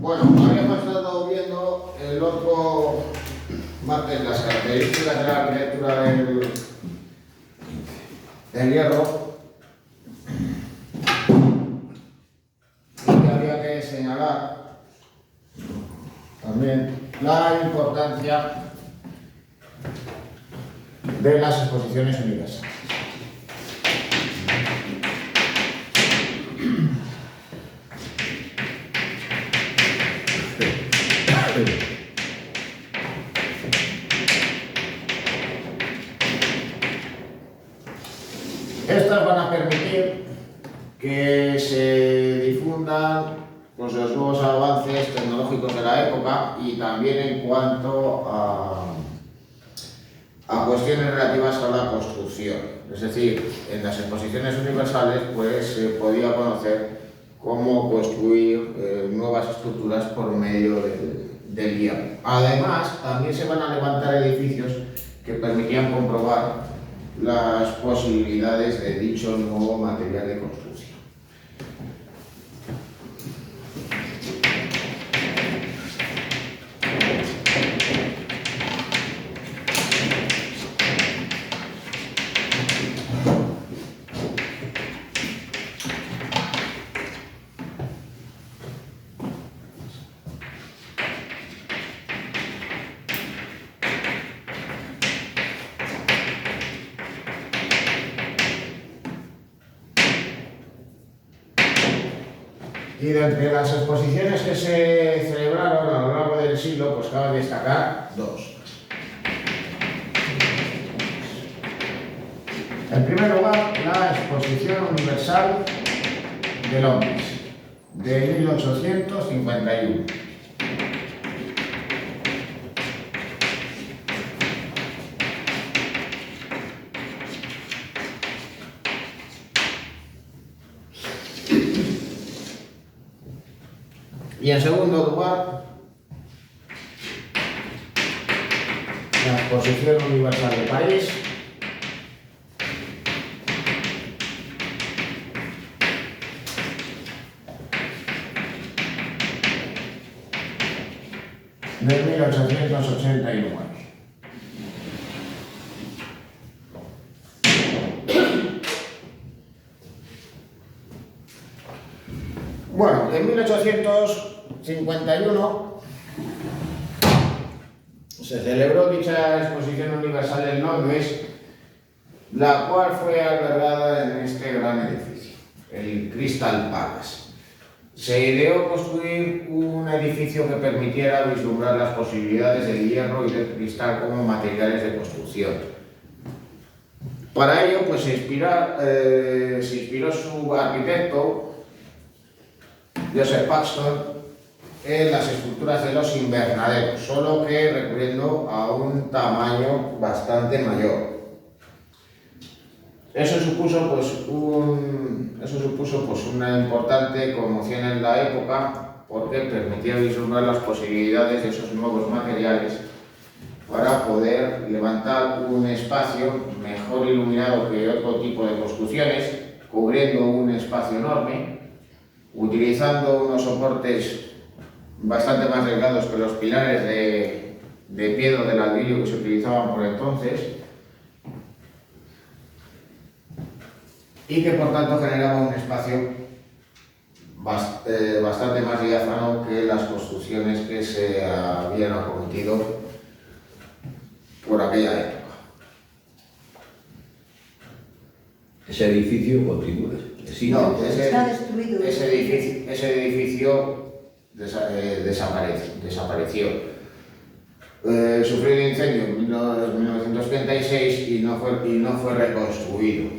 Bueno, habíamos estado viendo el otro martes las características de la arquitectura del hierro, y que había que señalar también la importancia de las exposiciones universales. Estas van a permitir que se difundan pues, los nuevos avances tecnológicos de la época y también en cuanto a cuestiones relativas a la construcción. Es decir, en las exposiciones universales pues, se podía conocer cómo construir nuevas estructuras por medio del hierro. Además, también se van a levantar edificios que permitían comprobar las posibilidades de dicho nuevo material de construcción. Y de entre las exposiciones que se celebraron a lo largo del siglo, pues cabe destacar dos. En primer lugar, la Exposición Universal de Londres, de 1851. Y en segundo lugar, la Exposición Universal de París, de 1889. Bueno, en 1851 se celebró dicha Exposición Universal en Londres, la cual fue albergada en este gran edificio, el Crystal Palace. Se ideó construir un edificio que permitiera vislumbrar las posibilidades del hierro y del cristal como materiales de construcción. Para ello, pues, se inspiró su arquitecto, Joseph Paxton, en las estructuras de los invernaderos, solo que recurriendo a un tamaño bastante mayor. Eso supuso una importante conmoción en la época, porque permitía vislumbrar las posibilidades de esos nuevos materiales para poder levantar un espacio mejor iluminado que otro tipo de construcciones, cubriendo un espacio enorme, utilizando unos soportes bastante más delgados que los pilares de piedra de ladrillo que se utilizaban por entonces, y que por tanto generaba un espacio bastante más diáfano que las construcciones que se habían acometido por aquella época. Ese edificio continúa. No, está destruido. Ese edificio desapareció. Sufrió un incendio en 1936 y no fue reconstruido.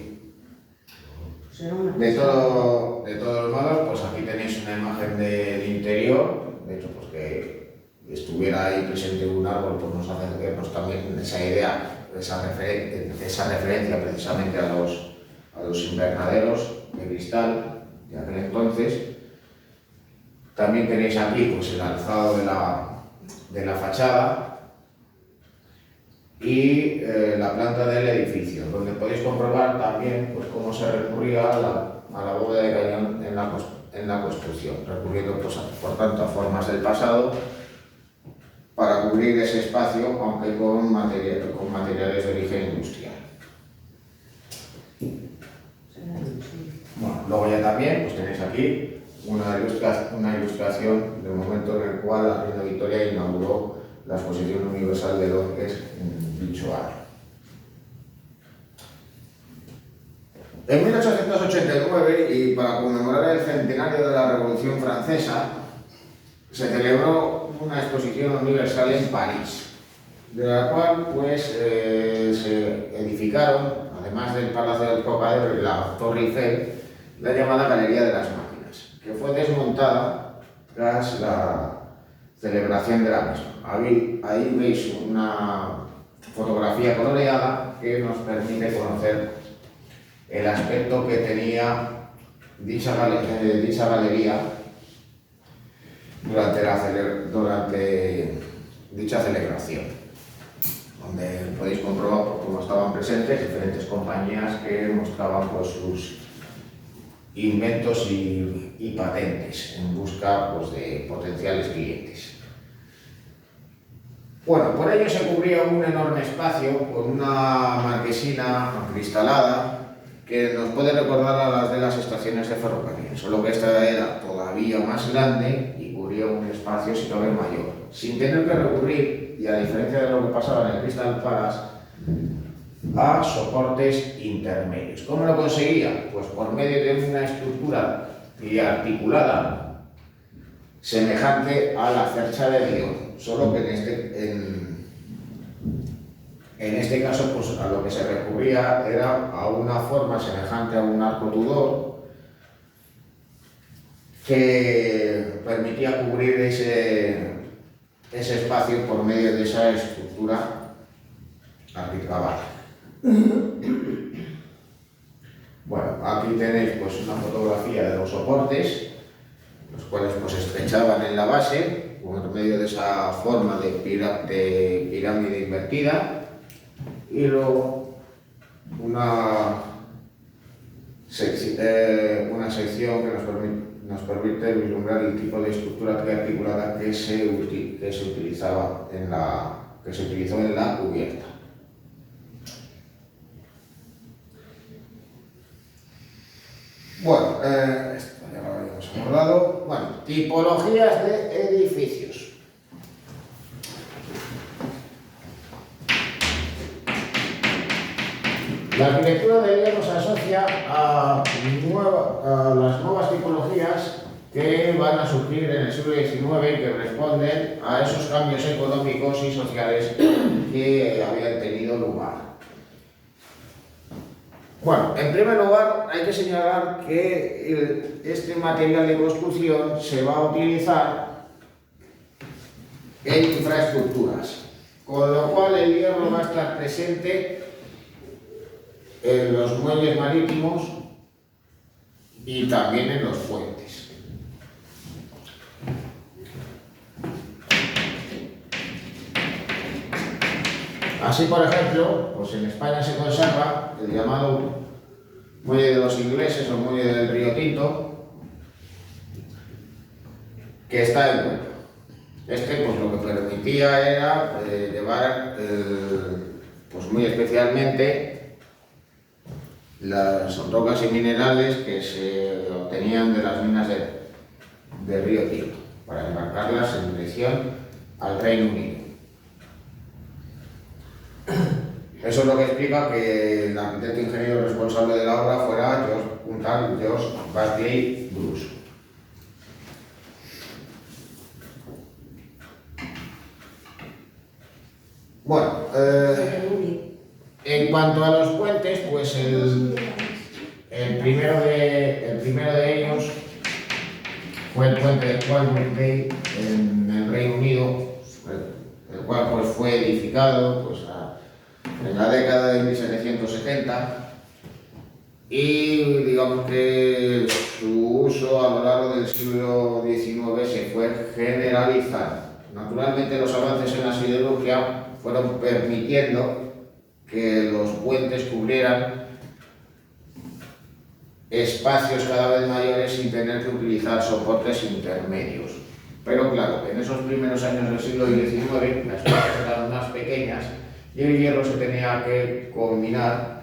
De todos modos, pues aquí tenéis una imagen del interior. De hecho, pues que estuviera ahí presente un árbol, pues nos hace vernos también esa idea, esa referencia precisamente a los invernaderos de cristal de aquel entonces. También tenéis aquí pues, el alzado de la fachada y la planta del edificio, donde podéis comprobar también pues, cómo se recurría a la bóveda de cañón en la construcción, recurriendo pues, por tanto a formas del pasado para cubrir ese espacio, aunque con materiales de origen industrial. Bueno, luego ya también pues tenéis aquí una ilustración del momento en el cual la reina Victoria inauguró la Exposición Universal de Londres en dicho año. En 1889, y para conmemorar el centenario de la Revolución Francesa, se celebró una exposición universal en París, de la cual pues, se edificaron, además del Palacio del Trocadero y la Torre Eiffel, la llamada Galería de las Máquinas, que fue desmontada tras la celebración de la misma. Ahí veis una fotografía coloreada que nos permite conocer el aspecto que tenía dicha galería durante dicha celebración, donde podéis comprobar cómo estaban presentes diferentes compañías que mostraban pues, sus inventos y patentes en busca pues, de potenciales clientes. Bueno, por ello se cubría un enorme espacio con una marquesina acristalada que nos puede recordar a las de las estaciones de ferrocarril, solo que esta era todavía más grande y cubría un espacio si cabe mayor, sin tener que recurrir, y a diferencia de lo que pasaba en el Crystal Palace, a soportes intermedios. ¿Cómo lo conseguía? Pues por medio de una estructura articulada semejante a la cercha de Dion, solo que en este caso pues, a lo que se recurría era a una forma semejante a un arco Tudor que permitía cubrir ese espacio por medio de esa estructura articulada. Bueno, aquí tenéis pues, una fotografía de los soportes, los cuales pues, estrechaban en la base por medio de esa forma de pirámide invertida, y luego una sección que nos permite vislumbrar el tipo de estructura triarticulada que se utilizó en la cubierta. Bueno, esto ya lo habíamos abordado. Bueno, tipologías de edificios. La arquitectura de hierro se asocia a las nuevas tipologías que van a surgir en el siglo XIX y que responden a esos cambios económicos y sociales que habían tenido lugar. Bueno, en primer lugar hay que señalar que este material de construcción se va a utilizar en infraestructuras, con lo cual el hierro va a estar presente en los muelles marítimos y también en los puentes. Así, por ejemplo, pues en España se conserva el llamado muelle de los ingleses o muelle del Río Tinto, que está en Huelva. Este, pues lo que permitía era llevar, pues muy especialmente, las rocas y minerales que se obtenían de las minas del Río Tinto, para embarcarlas en dirección al Reino Unido. Eso es lo que explica que el arquitecto ingeniero responsable de la obra fuera un tal George Batley Bruce. Bueno, en cuanto a los puentes, pues el primero de ellos fue el puente de Walworth Bay en el Reino Unido, el cual pues, fue edificado pues, en la década de 1770 y digamos que su uso a lo largo del siglo XIX se fue generalizando. Naturalmente los avances en la siderurgia fueron permitiendo que los puentes cubrieran espacios cada vez mayores sin tener que utilizar soportes intermedios. Pero claro, en esos primeros años del siglo XIX las casas eran más pequeñas y el hierro se tenía que combinar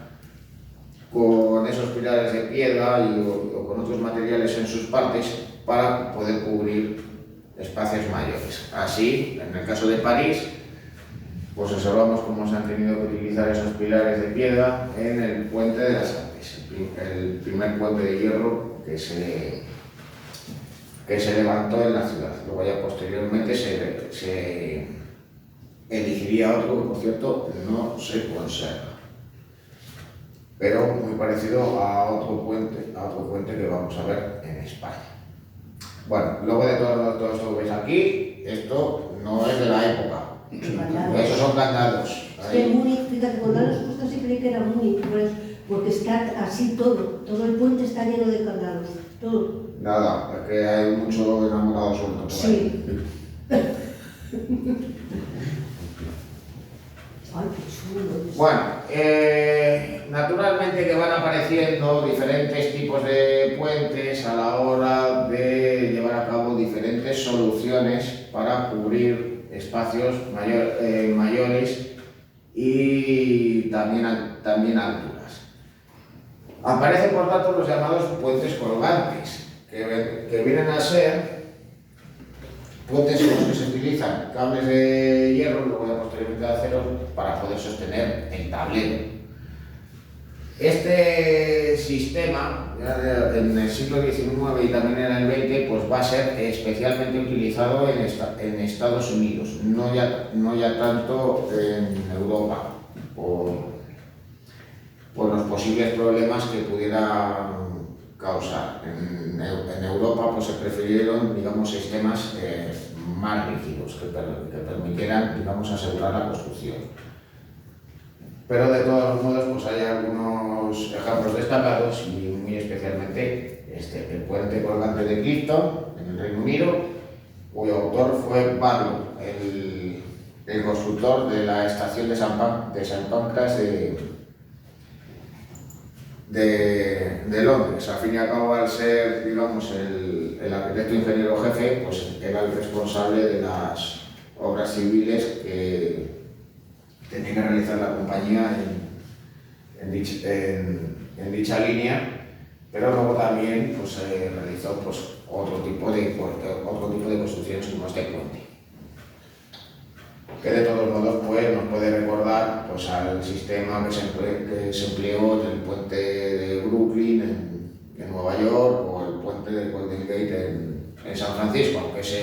con esos pilares de piedra o con otros materiales en sus partes para poder cubrir espacios mayores. Así, en el caso de París, pues observamos cómo se han tenido que utilizar esos pilares de piedra en el puente de las Andes, el primer puente de hierro que se levantó en la ciudad. Luego ya posteriormente se elegiría otro que, por cierto, no se conserva, pero muy parecido a otro puente que vamos a ver en España. Bueno, luego de todo esto que veis aquí, esto no es de la época. Esos son candados. Es que Múnich, fíjate, cuando los puestos se cree que era Múnich, porque está así todo el puente está lleno de candados, todo. Nada, es que hay mucho enamorado suelto por sí. ahí. Ay, qué chulo. Bueno, naturalmente que van apareciendo diferentes tipos de puentes a la hora de llevar a cabo diferentes soluciones para cubrir espacios mayores y también alturas. Aparecen por tanto los llamados puentes colgantes, que vienen a ser puentes en los que se utilizan cables de hierro, luego ya posteriormente de acero, para poder sostener el tablero. Este sistema, en el siglo XIX y también en el XX, pues va a ser especialmente utilizado en Estados Unidos, no ya tanto en Europa, por los posibles problemas que pudiera causar. En Europa pues, se prefirieron, digamos, sistemas más rígidos que permitieran, digamos, asegurar la construcción. Pero de todos modos pues hay algunos ejemplos destacados y muy especialmente el puente colgante de Clifton en el Reino Unido, cuyo autor fue Barlow, el constructor de la estación de St. Pancras de Londres. Al fin y al cabo, al ser, digamos, el arquitecto ingeniero jefe, pues era el responsable de las obras civiles que tenía que realizar la compañía en dicha línea, pero luego también pues, realizó pues, otro tipo de construcciones como este puente, que de todos modos pues, nos puede recordar pues, al sistema que se empleó en el puente de Brooklyn en Nueva York o el puente de Golden Gate en San Francisco, aunque ese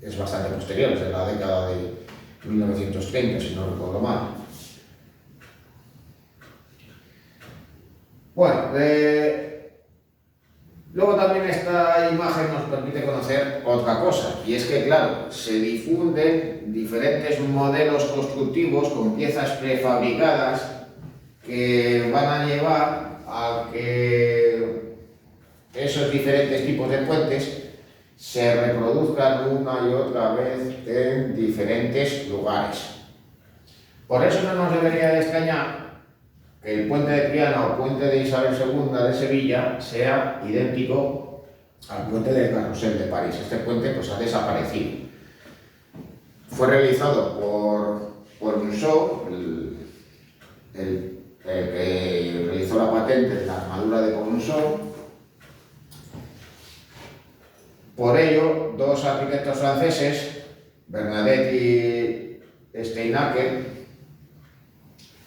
es bastante posterior, es de la década de 1930, si no recuerdo mal. Bueno, luego también esta imagen nos permite conocer otra cosa, y es que, claro, se difunden diferentes modelos constructivos con piezas prefabricadas que van a llevar a que esos diferentes tipos de puentes se reproduzcan una y otra vez en diferentes lugares. Por eso no nos debería de extrañar que el puente de Triana o puente de Isabel II de Sevilla sea idéntico al puente del Carrousel de París. Este puente pues, ha desaparecido. Fue realizado por Rousseau, el que realizó la patente de la armadura de Rousseau. Por ello, dos arquitectos franceses, Bernadette y Steinaker,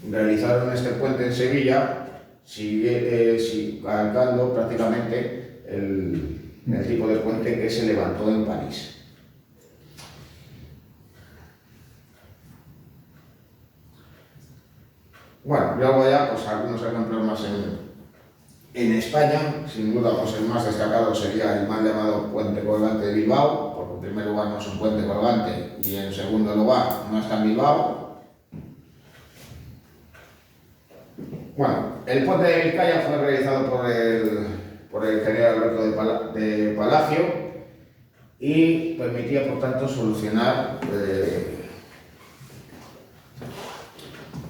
realizaron este puente en Sevilla, calcando prácticamente el tipo de puente que se levantó en París. Bueno, luego ya pues, algunos ejemplos más en España. Sin duda, pues, el más destacado sería el mal llamado puente colgante de Bilbao, porque en primer lugar no es un puente colgante y en segundo lugar no está en Bilbao. Bueno, el puente de Vizcaya fue realizado por el ingeniero Alberto de Palacio y permitía, por tanto, solucionar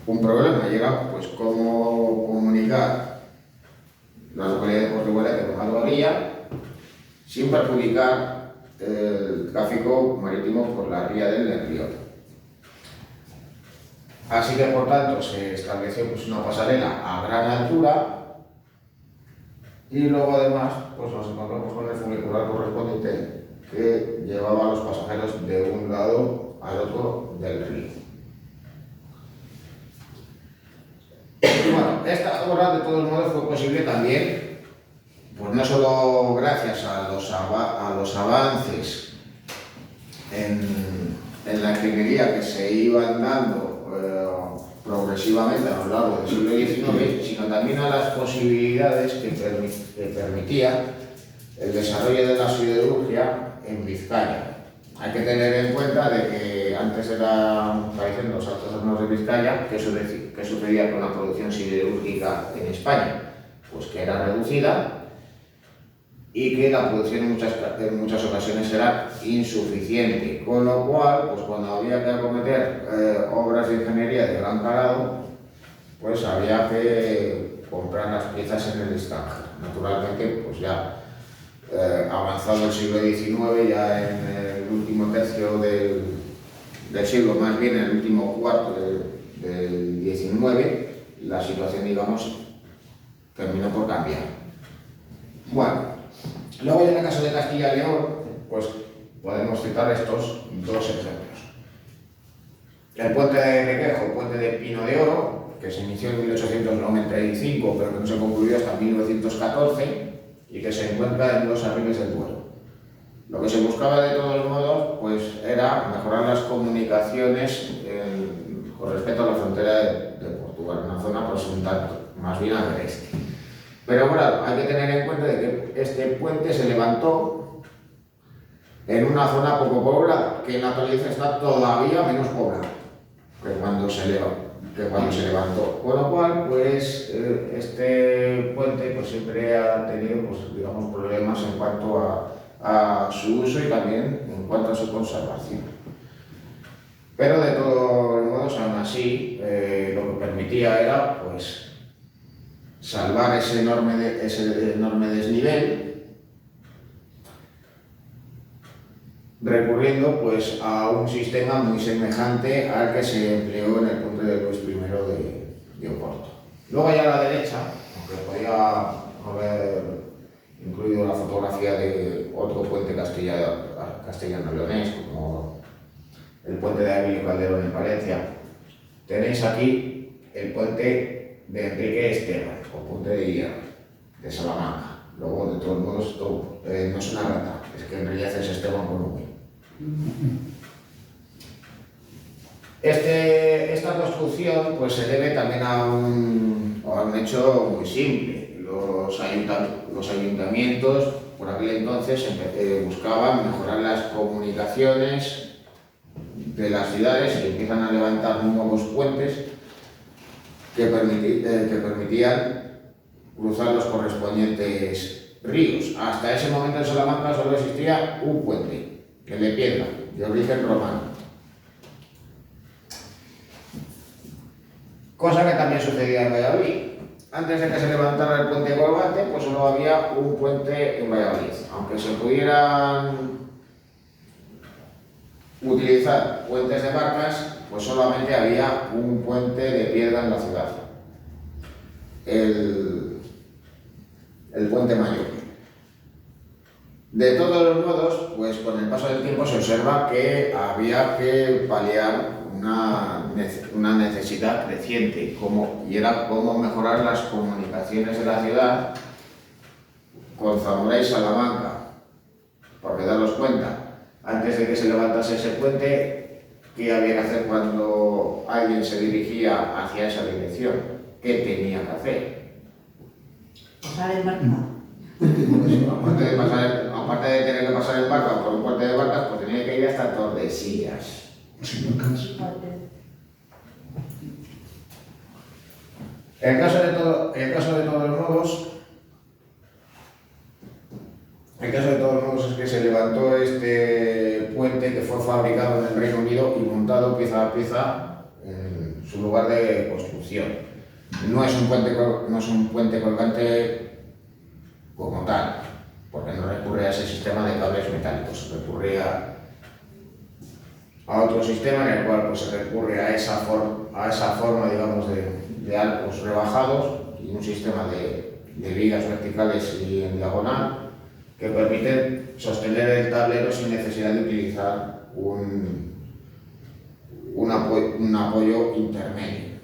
un problema, y era pues cómo comunicar la localidad de Portehuela que tomar la orilla sin perjudicar el tráfico marítimo por la ría del Nervión. Así que por tanto se estableció pues, una pasarela a gran altura y luego además pues, nos encontramos con el funicular correspondiente que llevaba a los pasajeros de un lado al otro del río. Bueno, esta obra de todos modos fue posible también, pues no solo gracias a los avances en la ingeniería que se iban dando progresivamente a lo largo del siglo XIX, sino también a las posibilidades que permitía el desarrollo de la siderurgia en Vizcaya. Hay que tener en cuenta de que antes parecen los altos hornos de Vizcaya, ¿qué sucedía con la producción siderúrgica en España? Pues que era reducida y que la producción en muchas ocasiones era insuficiente, con lo cual, pues cuando había que acometer obras de ingeniería de gran calado, pues había que comprar las piezas en el extranjero. Naturalmente, pues ya avanzado el siglo XIX, ya en el último tercio del siglo, más bien en el último cuarto del XIX, la situación, digamos, terminó por cambiar. Bueno, luego en el caso de Castilla y León, pues podemos citar estos dos ejemplos. El puente de Requejo, puente de Pino de Oro, que se inició en 1895, pero que no se concluyó hasta 1914 y que se encuentra en los Arribes del Duero. Lo que se buscaba de todos modos pues, era mejorar las comunicaciones con respecto a la frontera de Portugal, una zona pues, un tanto más bien al este. Pero claro, hay que tener en cuenta de que este puente se levantó en una zona poco poblada, que en la actualidad está todavía menos poblada que cuando se levantó. Con lo cual, pues, este puente pues, siempre ha tenido pues, digamos, problemas en cuanto a su uso y también en cuanto a su conservación. Pero de todos modos, aún así, lo que permitía era pues, salvar ese enorme desnivel, recurriendo pues, a un sistema muy semejante al que se empleó en el puente de Luis I de Oporto. Luego allá a la derecha, aunque podía haber incluido la fotografía de otro puente castellano-leonés, como el puente de Emilio Calderón en Palencia, tenéis aquí el puente de Enrique Esteban, o puente de hierro, de Salamanca. Luego, de todos modos, esto no es una rata, es que en realidad es Esteban con V. Esta construcción pues, se debe también a un hecho muy simple. Los ayuntamientos por aquel entonces buscaban mejorar las comunicaciones de las ciudades y empiezan a levantar nuevos puentes que permitían cruzar los correspondientes ríos. Hasta ese momento en Salamanca solo existía un puente, el de piedra, de origen romano. Cosa que también sucedía en Valladolid. Antes de que se levantara el puente de Colgate, pues solo había un puente en Valladolid. Aunque se pudieran utilizar puentes de barcas, pues solamente había un puente de piedra en la ciudad. El puente mayor. De todos los modos, pues con el paso del tiempo se observa que había que paliar una necesidad creciente, y era cómo mejorar las comunicaciones de la ciudad con Zamora y Salamanca. Porque daros cuenta, antes de que se levantase ese puente, ¿qué había que hacer cuando alguien se dirigía hacia esa dirección? ¿Qué tenía que hacer? Pasar en barca. Aparte de tener que pasar en barca por un puente de barcas, pues tenía que ir hasta Tordesillas. En el caso de todos modos es que se levantó este puente que fue fabricado en el Reino Unido y montado pieza a pieza en su lugar de construcción. No es un puente colgante como tal, porque no recurre a ese sistema de cables metálicos, recurre a otro sistema en el cual pues, se recurre a esa forma, digamos, de arcos rebajados y un sistema de vigas verticales y en diagonal que permiten sostener el tablero sin necesidad de utilizar un apoyo intermedio.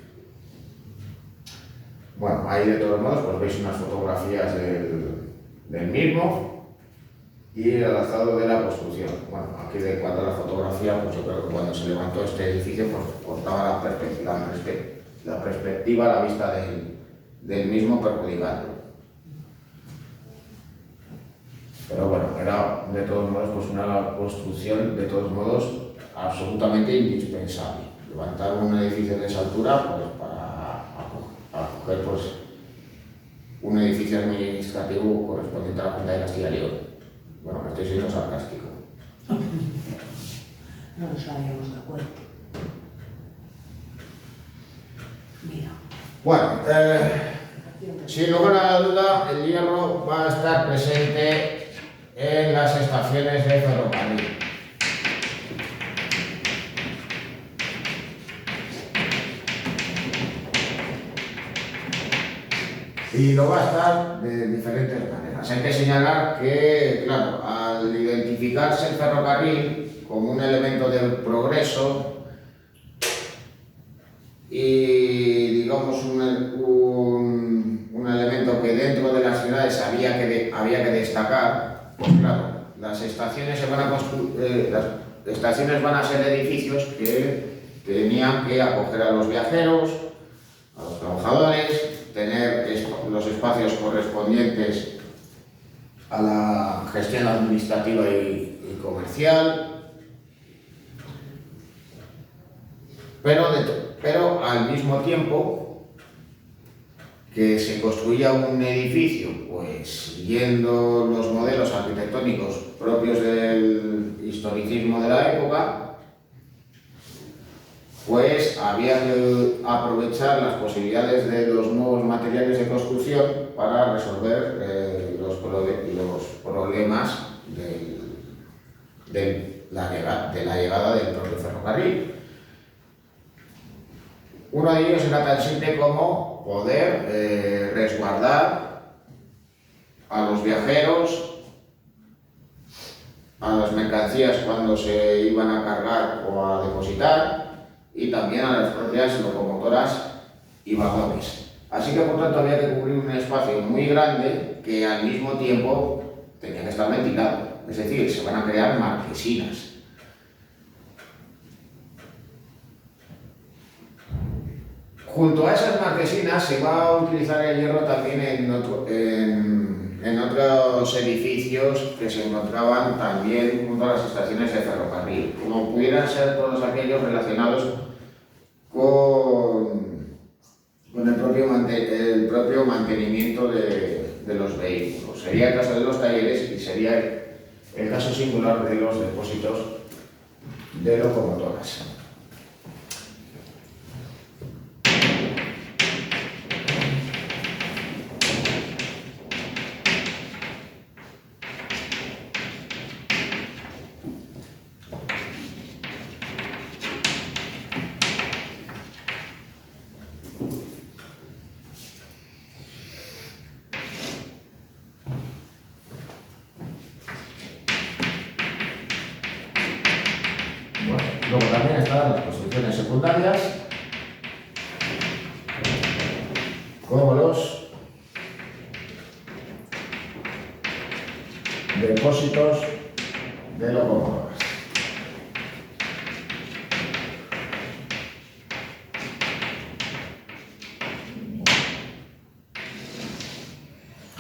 Bueno, ahí de todos modos pues veis unas fotografías del mismo y el alzado de la construcción. Bueno, aquí de cuanto a la fotografía, pues yo creo que cuando se levantó este edificio pues cortaba la perspectiva, la vista del mismo perjudicando. Pero bueno, era de todos modos pues una construcción de todos modos absolutamente indispensable. Levantar un edificio de esa altura pues para acoger pues un edificio administrativo correspondiente a la Junta de Castilla y León. Bueno, estoy siendo sarcástico. No lo sabíamos de acuerdo. Mira. Bueno, sin lugar a la duda, el hierro va a estar presente en las estaciones de ferrocarril. Y lo va a estar de diferentes maneras. Hay que señalar que, claro, al identificarse el ferrocarril como un elemento del progreso y, digamos, un elemento que dentro de las ciudades había que destacar, pues claro, las estaciones van a ser edificios que tenían que acoger a los viajeros, a los trabajadores, tener los espacios correspondientes a la gestión administrativa y comercial, pero al mismo tiempo que se construía un edificio pues siguiendo los modelos arquitectónicos propios del historicismo de la época, pues había que aprovechar las posibilidades de los nuevos materiales de construcción para resolver los problemas de la llegada del propio ferrocarril. Uno de ellos era tan simple como poder resguardar a los viajeros, a las mercancías cuando se iban a cargar o a depositar, y también a las propias locomotoras y vagones. Así que por tanto había que cubrir un espacio muy grande que al mismo tiempo tenía que estar ventilado, es decir, se van a crear marquesinas. Junto a esas marquesinas se va a utilizar el hierro también en otros edificios que se encontraban también junto a las estaciones de ferrocarril, como pudieran ser todos aquellos relacionados con el propio mantenimiento de los vehículos. Sería el caso de los talleres y sería el caso singular de los depósitos de locomotoras. Luego también están las construcciones secundarias, como los depósitos de locomotoras.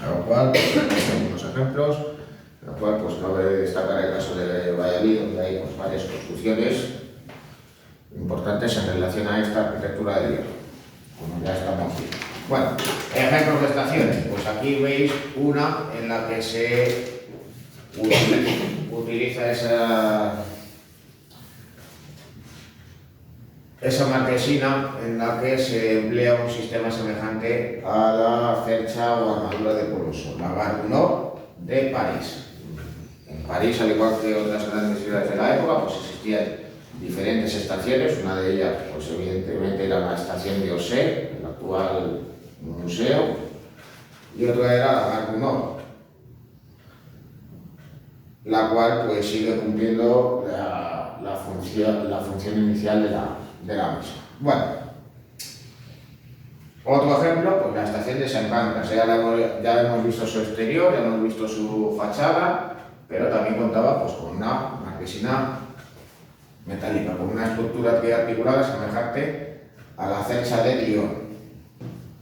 A lo cual, tenemos ejemplos, a lo cual pues cabe destacar el caso de Valladolid, donde hay pues, varias construcciones importantes en relación a esta arquitectura del hierro, como ya estamos viendo. Bueno, ejemplos de estaciones, pues aquí veis una en la que se utiliza esa marquesina en la que se emplea un sistema semejante a la cercha o armadura de Poloso, la Gare du Nord de París. En París, al igual que otras grandes ciudades de la época, pues existían diferentes estaciones. Una de ellas, pues evidentemente, era la estación de Orsay, el actual museo, y otra era la Gare du Nord, la cual pues sigue cumpliendo la función inicial de la misma. Bueno, otro ejemplo, pues la estación de Saint Pancras. Ya hemos visto su exterior, ya hemos visto su fachada, pero también contaba pues con una marquesina metálica, con una estructura articulada semejante a la cercha de Lyon.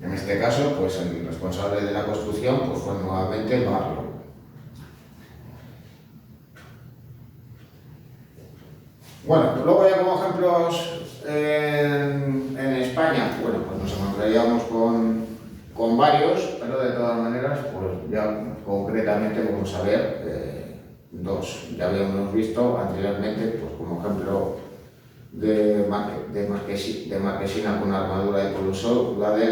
En este caso, pues el responsable de la construcción pues fue nuevamente Barlow. Bueno, pues luego ya como ejemplos en España, bueno, pues nos encontraríamos con varios, pero de todas maneras, pues ya concretamente vamos a ver dos. Ya habíamos visto anteriormente, pues como ejemplo de marquesina con armadura de Poloso, la de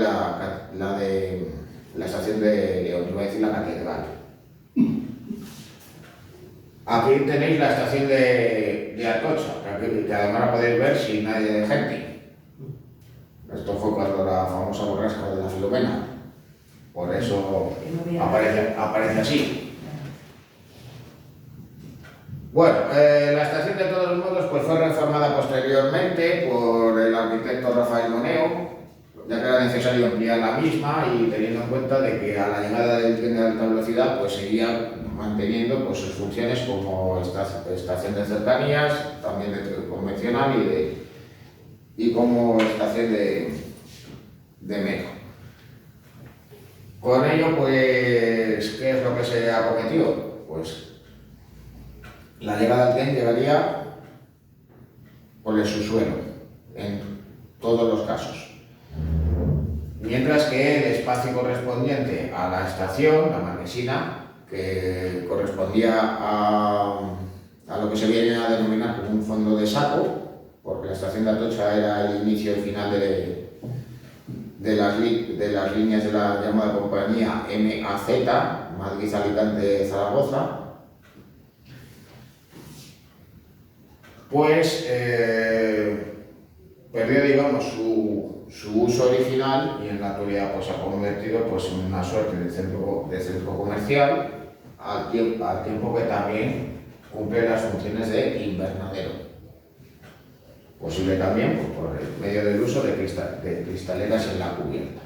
la estación de León, iba a decir la catedral. Aquí tenéis la estación de Atocha, que además la podéis ver sin nadie de gente. Esto fue cuando la famosa borrasca de la Filomena. Por eso aparece así. Bueno, la estación de todos modos pues fue reformada posteriormente por el arquitecto Rafael Moneo, ya que era necesario ampliar la misma y teniendo en cuenta de que a la llegada del tren de alta velocidad pues seguía manteniendo pues, sus funciones como estación de cercanías, también de convencional y como estación de metro. Con ello, pues, ¿qué es lo que se acometió? Pues la llegada del tren llegaría por el subsuelo, en todos los casos. Mientras que el espacio correspondiente a la estación, la marquesina, que correspondía a lo que se viene a denominar como un fondo de saco, porque la estación de Atocha era el inicio y final de las líneas de la llamada compañía MAZ, Madrid, Alicante, Zaragoza, pues perdió, digamos, su uso original y en la actualidad pues, se ha convertido pues, en una suerte de centro comercial, al tiempo que también cumple las funciones de invernadero. Posible también pues, por el medio del uso de cristaleras en la cubierta,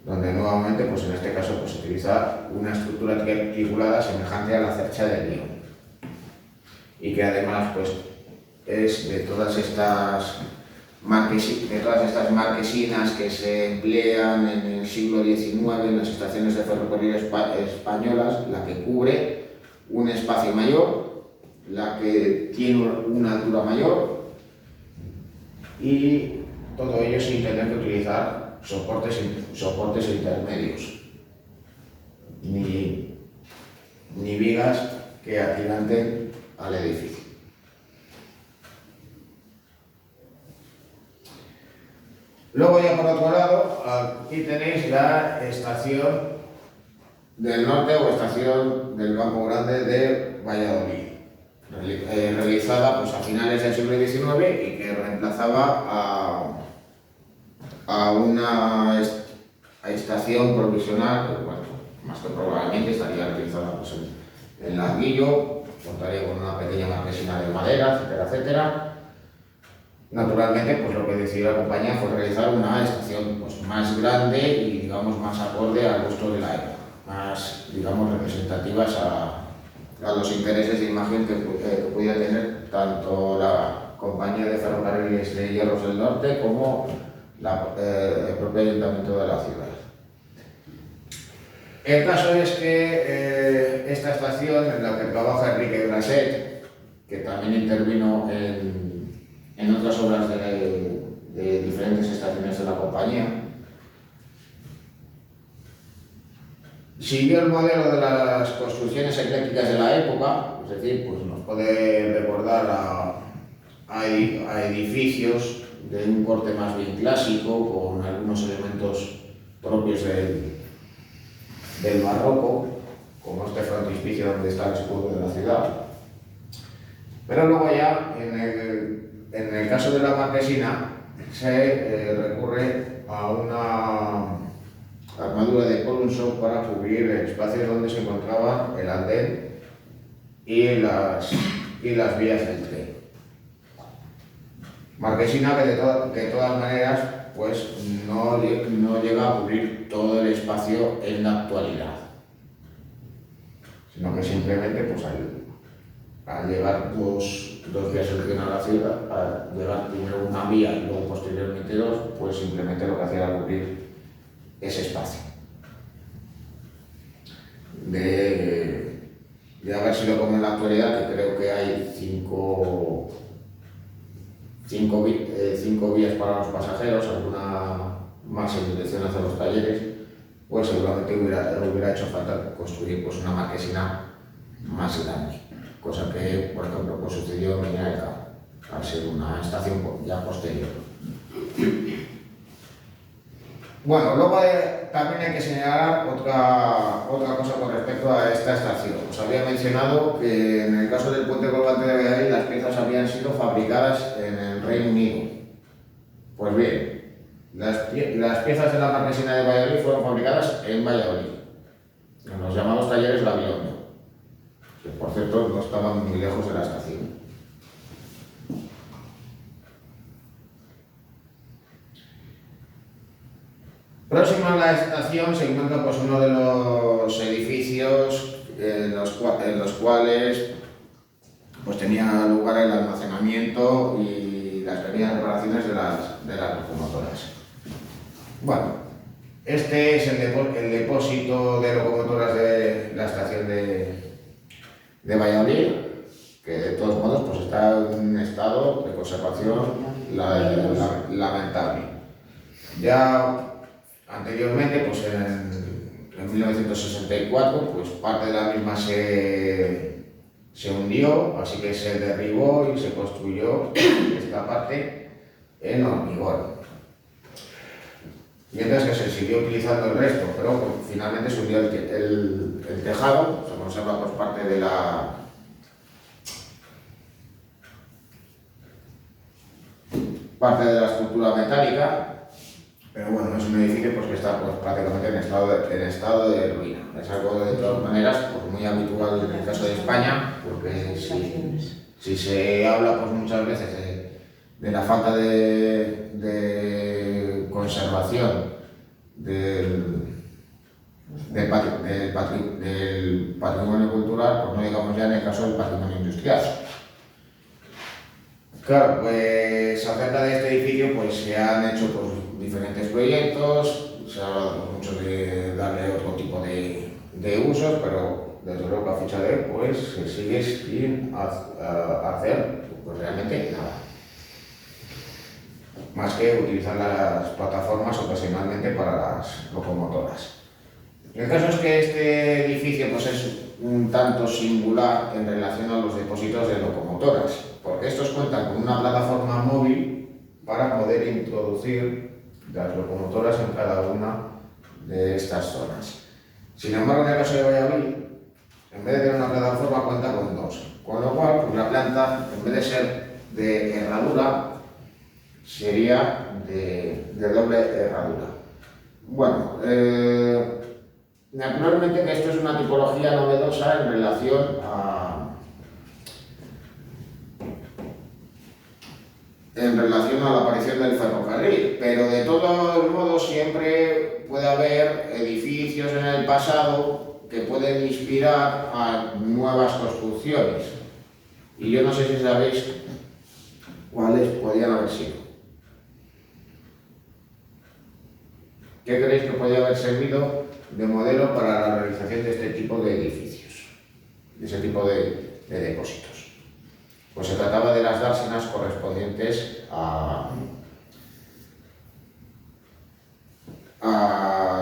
donde nuevamente, pues, en este caso, pues, se utiliza una estructura articulada semejante a la cercha de Lyon, y que además pues, es de todas estas marquesinas que se emplean en el siglo XIX en las estaciones de ferrocarril españolas, la que cubre un espacio mayor, la que tiene una altura mayor, y todo ello sin tener que utilizar soportes intermedios ni vigas que atiranten al edificio. Luego ya por otro lado, aquí tenéis la estación del norte o estación del Campo Grande de Valladolid, realizada pues, a finales del siglo XIX y que reemplazaba a una estación provisional, que, bueno, más que probablemente estaría realizada pues, en Larguillo, contaría con una pequeña marquesina de madera, etcétera, etcétera. Naturalmente, pues lo que decidió la compañía fue realizar una estación pues, más grande y, digamos, más acorde al gusto de la época, más, digamos, representativas a los intereses de imagen que podía tener tanto la compañía de ferrocarriles de Hierros del Norte como el propio ayuntamiento de la ciudad. El caso es que esta estación, en la que trabaja Enrique Brasset, que también intervino en otras obras de diferentes estaciones de la compañía, siguió el modelo de las construcciones eclécticas de la época, es decir, pues nos puede recordar a edificios de un corte más bien clásico, con algunos elementos propios del barroco, como este frontispicio donde está el escudo de la ciudad. Pero luego ya, en el caso de la Marquesina, se recurre a una armadura de column para cubrir espacios donde se encontraba el andén y las vías del tren. Marquesina que de todas maneras pues no llega a cubrir todo el espacio en la actualidad, sino que simplemente pues al llegar dos vías del tren a la ciudad, al llegar primero una vía y luego posteriormente dos, pues simplemente lo que hacía era cubrir ese espacio. De haber sido como en la actualidad, que creo que hay cinco vías para los pasajeros, alguna más en dirección hacia los talleres, pues seguramente hubiera hecho falta construir pues una marquesina más grande, cosa que, por ejemplo, pues sucedió en Medina del Campo, al ser una estación ya posterior. Bueno, luego también hay que señalar otra cosa con respecto a esta estación. Os había mencionado que en el caso del puente colgante de Valladolid las piezas habían sido fabricadas en el Reino Unido. Pues bien, las piezas de la Marquesina de Valladolid fueron fabricadas en Valladolid, en los llamados talleres Babilonia, que por cierto no estaban muy lejos de la estación. Próximo a la estación se encuentra pues, uno de los edificios en los cuales pues, tenía lugar el almacenamiento y las pequeñas reparaciones de las locomotoras. Bueno, este es el depósito de locomotoras de la estación de Valladolid, que de todos modos pues, está en un estado de conservación lamentable. Ya anteriormente, pues en 1964, pues parte de la misma se hundió, así que se derribó y se construyó esta parte en hormigón. Mientras que se siguió utilizando el resto, pero pues, finalmente se hundió el tejado, se conserva pues, parte de la estructura metálica. Pero bueno, es un edificio pues, que está pues, prácticamente en estado de ruina. Es algo de todas maneras pues, muy habitual en el caso de España, porque si se habla pues, muchas veces de la falta de conservación del patrimonio cultural, pues no digamos ya en el caso del patrimonio industrial. Claro, pues acerca de este edificio pues, se han hecho pues, diferentes proyectos, se ha hablado mucho de darle otro tipo de usos, pero desde luego a fecha de hoy pues, se sigue sin hacer pues, realmente nada. Más que utilizar las plataformas ocasionalmente para las locomotoras. El caso es que este edificio pues, es un tanto singular en relación a los depósitos de locomotoras, porque estos cuentan con una plataforma móvil para poder introducir las locomotoras en cada una de estas zonas. Sin embargo, en el caso de Valladolid, en vez de tener una plataforma, cuenta con dos, con lo cual pues, la planta, en vez de ser de herradura, sería de doble herradura. Bueno, naturalmente que esto es una tipología novedosa en relación a la aparición del ferrocarril, pero de todos modos siempre puede haber edificios en el pasado que pueden inspirar a nuevas construcciones. Y yo no sé si sabéis cuáles podrían haber sido. ¿Qué creéis que podría haber servido de modelo para la realización de este tipo de edificios, de ese tipo de depósitos? Pues se trataba de las dársenas correspondientes a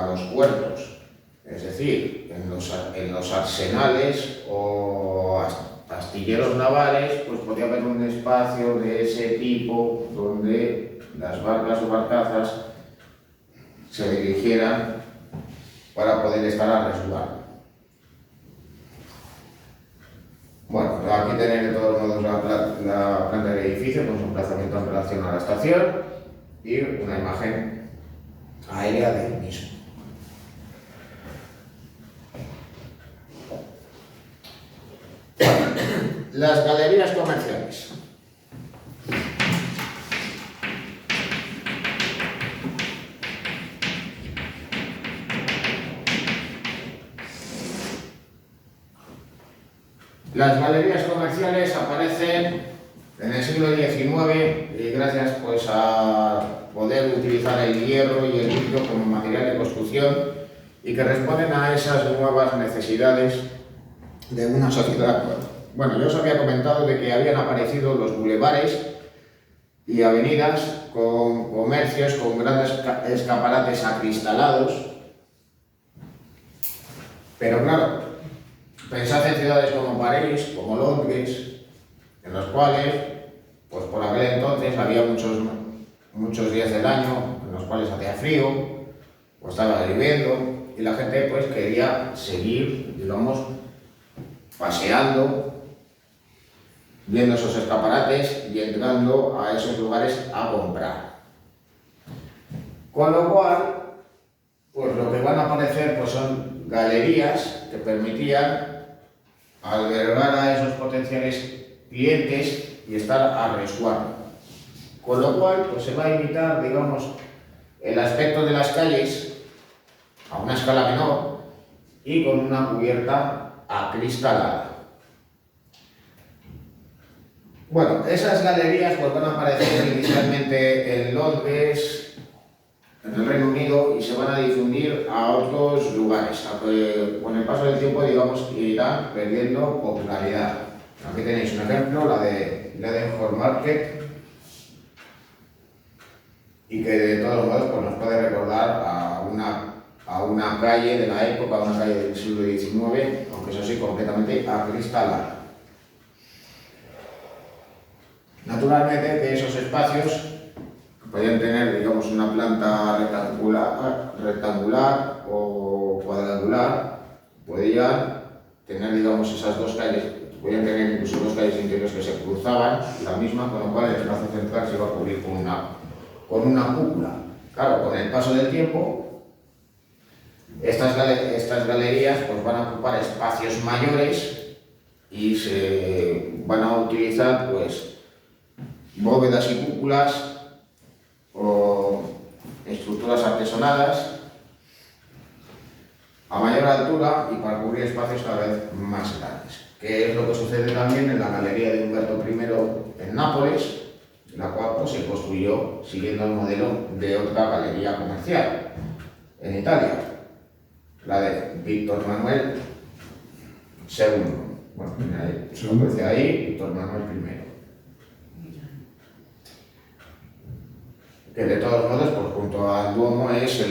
los puertos, es decir, en los arsenales o astilleros navales, pues podía haber un espacio de ese tipo donde las barcas o barcazas se dirigieran para poder estar a resguardo. Bueno, aquí tenéis de todos modos la planta del edificio con su emplazamiento en relación a la estación y una imagen aérea del mismo. Las galerías comerciales. Las galerías comerciales aparecen en el siglo XIX y gracias pues a poder utilizar el hierro y el vidrio como material de construcción y que responden a esas nuevas necesidades de una sociedad actual. Bueno, yo os había comentado de que habían aparecido los bulevares y avenidas con comercios con grandes escaparates acristalados, pero claro, pensad en ciudades como París, como Londres, en los cuales, pues por aquel entonces había muchos días del año en los cuales hacía frío o estaba lloviendo y la gente pues quería seguir, digamos, paseando, viendo esos escaparates y entrando a esos lugares a comprar. Con lo cual, pues lo que van a aparecer pues son galerías que permitían albergar a esos potenciales clientes y estar a resguardo. Con lo cual, pues se va a imitar, digamos, el aspecto de las calles a una escala menor y con una cubierta acristalada. Bueno, esas galerías pues van a aparecer inicialmente en Londres, en el Reino Unido, y se van a difundir a otros lugares, aunque con el paso del tiempo, digamos, irán perdiendo popularidad. Aquí tenéis un ejemplo, la de Leadenhall Market, y que de todos modos pues, nos puede recordar a una calle de la época, a una calle del siglo XIX, aunque eso sí, completamente acristalada. Naturalmente que esos espacios podían tener, digamos, una planta rectangular o cuadrangular, podían tener, digamos, esas dos calles, podían tener incluso dos calles interiores que se cruzaban, la misma, con lo cual el espacio central se iba a cubrir con una cúpula. Claro, con el paso del tiempo, estas galerías pues, van a ocupar espacios mayores y se van a utilizar pues, bóvedas y cúpulas o estructuras artesonadas a mayor altura y para cubrir espacios cada vez más grandes, que es lo que sucede también en la galería de Umberto I en Nápoles, la cual pues, se construyó siguiendo el modelo de otra galería comercial en Italia, la de Víctor Manuel II. Bueno, se aparece ahí Víctor Manuel I. Que de todos modos, pues, junto al Duomo es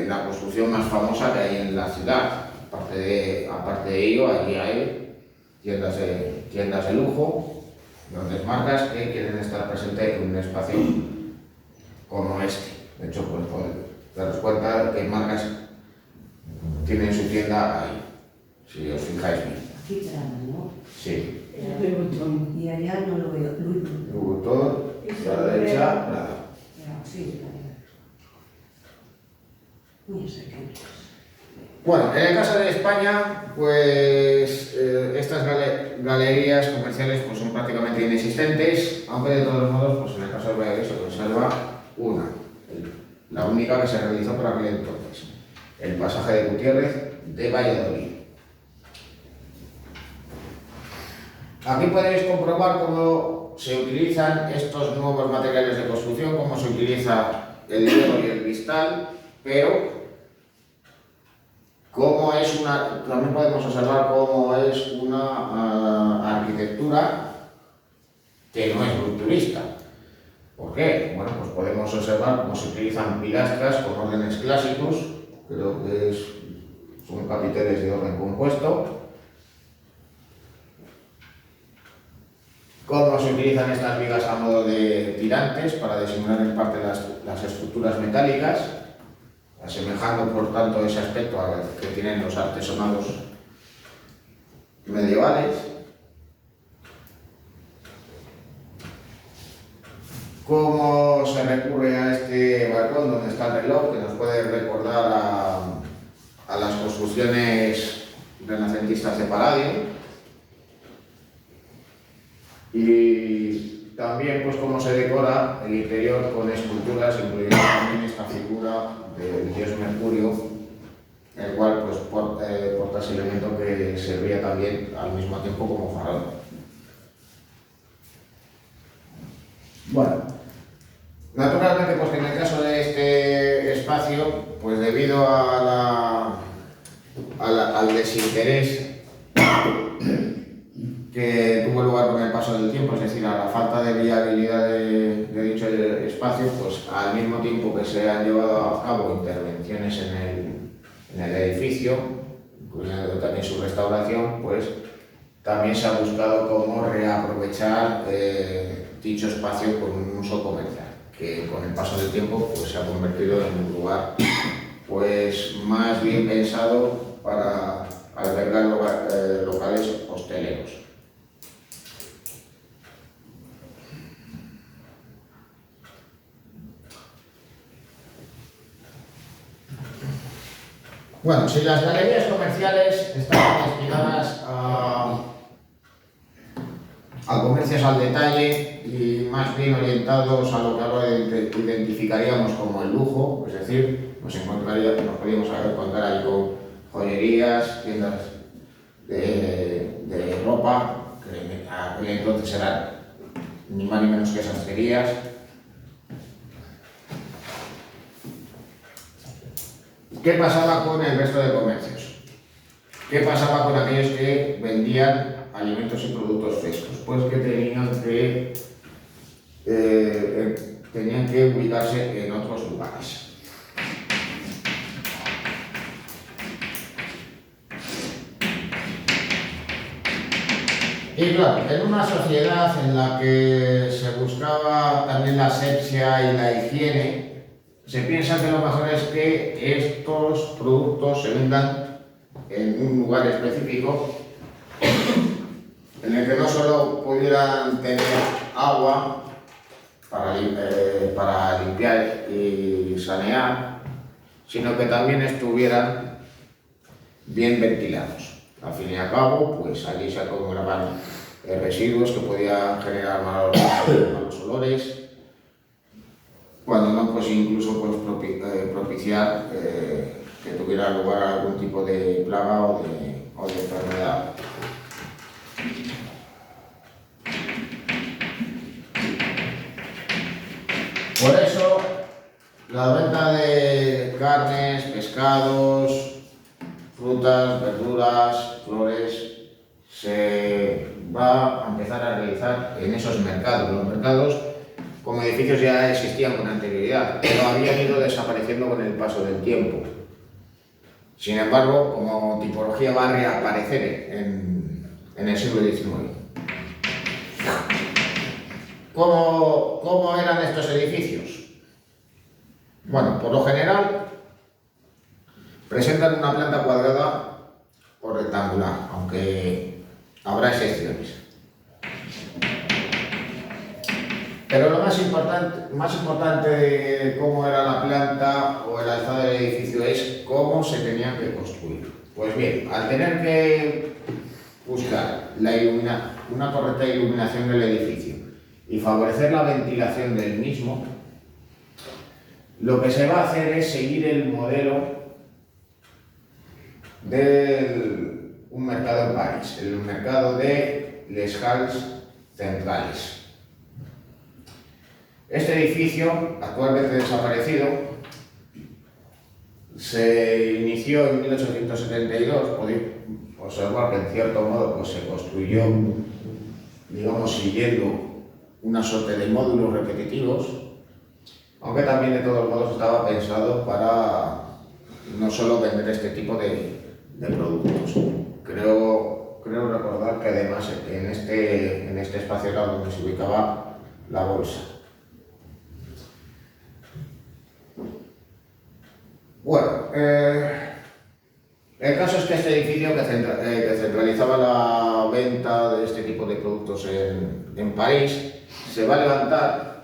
la construcción más famosa que hay en la ciudad. Aparte de ello, allí hay tiendas de lujo, grandes marcas que quieren estar presentes en un espacio como este. De hecho, pues podéis daros cuenta que marcas tienen su tienda ahí, si os fijáis bien. Aquí Prada, ¿no? Sí. Y allá no lo veo. Louis Vuitton, a la derecha, Prada. Sí, muy acercados. Bueno, en el caso de España, pues estas galerías comerciales pues, son prácticamente inexistentes, aunque de todos modos, pues en el caso de Valladolid se conserva una, la única que se realizó por aquel entonces, el pasaje de Gutiérrez de Valladolid. Aquí podéis comprobar cómo se utilizan estos nuevos materiales de construcción, cómo se utiliza el hierro y el cristal, pero también podemos observar cómo es una arquitectura que no es rupturista. ¿Por qué? Bueno, pues podemos observar cómo se utilizan pilastras con órdenes clásicos, creo que son capiteles de orden compuesto, cómo se utilizan estas vigas a modo de tirantes para disimular en parte las estructuras metálicas, asemejando por tanto ese aspecto al que tienen los artesonados medievales. Cómo se recurre a este balcón donde está el reloj, que nos puede recordar a las construcciones renacentistas de Palladio. Y también pues cómo se decora el interior con esculturas, incluyendo también esta figura del dios Mercurio, el cual pues porta ese elemento que servía también al mismo tiempo como faraón. Bueno, naturalmente pues que en el caso de este espacio, pues debido al desinterés que tuvo lugar con el paso del tiempo, es decir, a la falta de viabilidad de dicho espacio, pues al mismo tiempo que se han llevado a cabo intervenciones en el edificio, incluyendo también su restauración, pues también se ha buscado cómo reaprovechar dicho espacio con un uso comercial, que con el paso del tiempo pues se ha convertido en un lugar pues más bien pensado para albergar locales hosteleros. Bueno, si las galerías comerciales estaban destinadas a comercios al detalle y más bien orientados a lo que ahora identificaríamos como el lujo, es decir, nos podríamos encontrar ahí con joyerías, tiendas de ropa, que en aquel entonces eran ni más ni menos que sastrerías. ¿Qué pasaba con el resto de comercios? ¿Qué pasaba con aquellos que vendían alimentos y productos frescos? Pues que tenían que ubicarse en otros lugares. Y claro, en una sociedad en la que se buscaba también la asepsia y la higiene, se piensa que lo mejor es que estos productos se vendan en un lugar específico en el que no solo pudieran tener agua para limpiar y sanear, sino que también estuvieran bien ventilados. Al fin y al cabo, pues allí se acumulaban residuos que podían generar malos olores, cuando no, pues incluso pues, propiciar que tuviera lugar algún tipo de plaga o de enfermedad. Por eso, la venta de carnes, pescados, frutas, verduras, flores, se va a empezar a realizar en esos mercados. Los mercados, como edificios, ya existían con anterioridad, pero habían ido desapareciendo con el paso del tiempo. Sin embargo, como tipología va a reaparecer en el siglo XIX. ¿Cómo eran estos edificios? Bueno, por lo general presentan una planta cuadrada o rectangular, aunque habrá excepciones. Pero lo más importante de cómo era la planta o el alzado del edificio es cómo se tenían que construir. Pues bien, al tener que buscar una correcta iluminación del edificio y favorecer la ventilación del mismo, lo que se va a hacer es seguir el modelo de un mercado en París, el mercado de Les Halles Centrales. Este edificio, actualmente desaparecido, se inició en 1872, podéis observar que en cierto modo pues, se construyó, digamos, siguiendo una suerte de módulos repetitivos, aunque también de todos modos estaba pensado para no solo vender este tipo de productos. Creo creo recordar que además en este espacio era donde se ubicaba la bolsa. Bueno, el caso es que este edificio que centralizaba la venta de este tipo de productos en París se va a levantar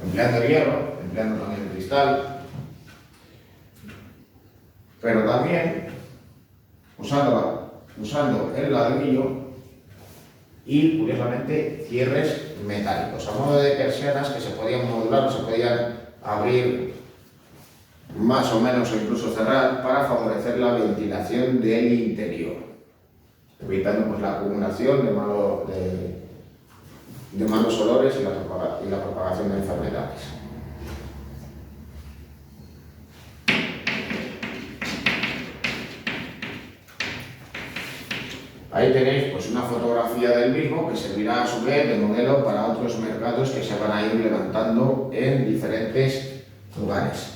empleando hierro, empleando también cristal, pero también usando el ladrillo y, curiosamente, cierres metálicos, a modo de persianas que se podían modular o se podían abrir más o menos o incluso cerrar para favorecer la ventilación del interior, evitando pues, la acumulación de malos olores y la propagación de enfermedades. Ahí tenéis pues, una fotografía del mismo que servirá a su vez de modelo para otros mercados que se van a ir levantando en diferentes lugares.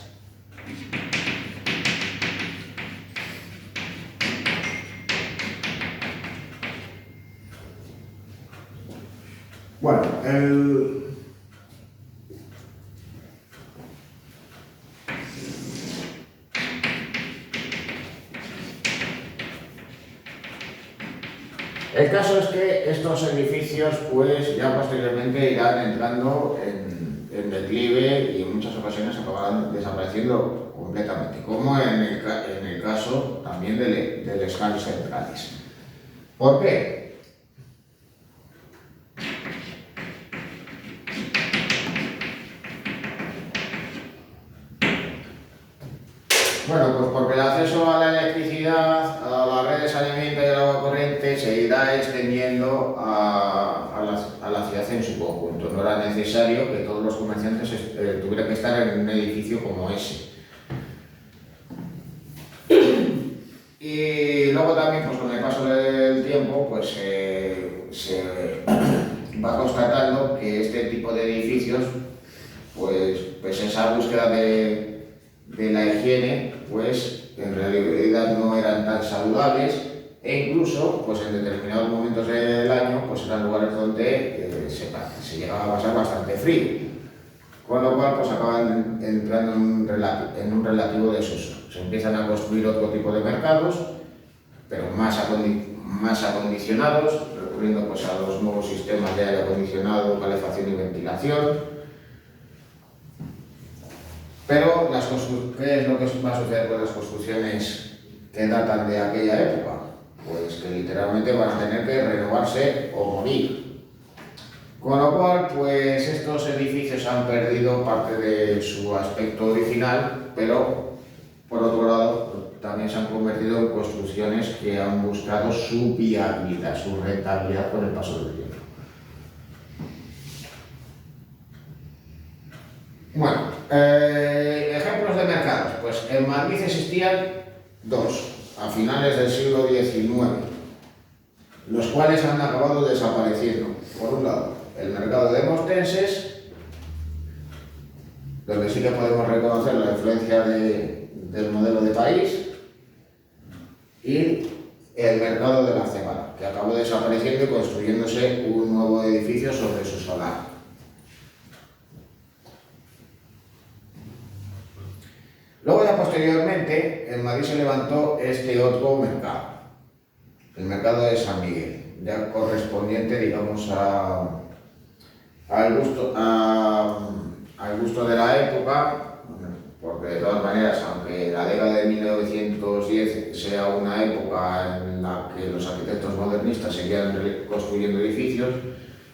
Bueno, el caso es que estos edificios pues ya posteriormente irán entrando en declive y en muchas ocasiones acabarán desapareciendo completamente, como en el caso también del Escales Centrales. ¿Por qué? Bueno, pues porque el acceso a la electricidad, a la red de saneamiento y al agua corriente se irá extendiendo a la ciudad en su conjunto. No era necesario que todos los comerciantes tuvieran que estar en un edificio como ese. Y luego también, pues con el paso del tiempo, pues se va constatando que este tipo de edificios, pues esa búsqueda de la higiene, pues en realidad no eran tan saludables e incluso pues en determinados momentos del año pues eran lugares donde se llegaba a pasar bastante frío, con lo cual pues acaban entrando en un relativo desuso. Se empiezan a construir otro tipo de mercados, pero más acondicionados, recurriendo pues a los nuevos sistemas de aire acondicionado, calefacción y ventilación. Pero, ¿qué es lo que va a suceder con las construcciones que datan de aquella época? Pues que literalmente van a tener que renovarse o morir. Con lo cual, pues estos edificios han perdido parte de su aspecto original, pero por otro lado también se han convertido en construcciones que han buscado su viabilidad, su rentabilidad con el paso del tiempo. Bueno, ejemplos de mercados. Pues en Madrid existían dos, a finales del siglo XIX, los cuales han acabado desapareciendo. Por un lado, el mercado de Mostenses, donde sí que podemos reconocer la influencia del modelo de país, y el mercado de la Cebada, que acabó desapareciendo y construyéndose un nuevo edificio sobre su solar. Luego ya posteriormente en Madrid se levantó este otro mercado, el mercado de San Miguel, ya correspondiente digamos al gusto de la época, porque de todas maneras, aunque la década de 1910 sea una época en la que los arquitectos modernistas seguían construyendo edificios,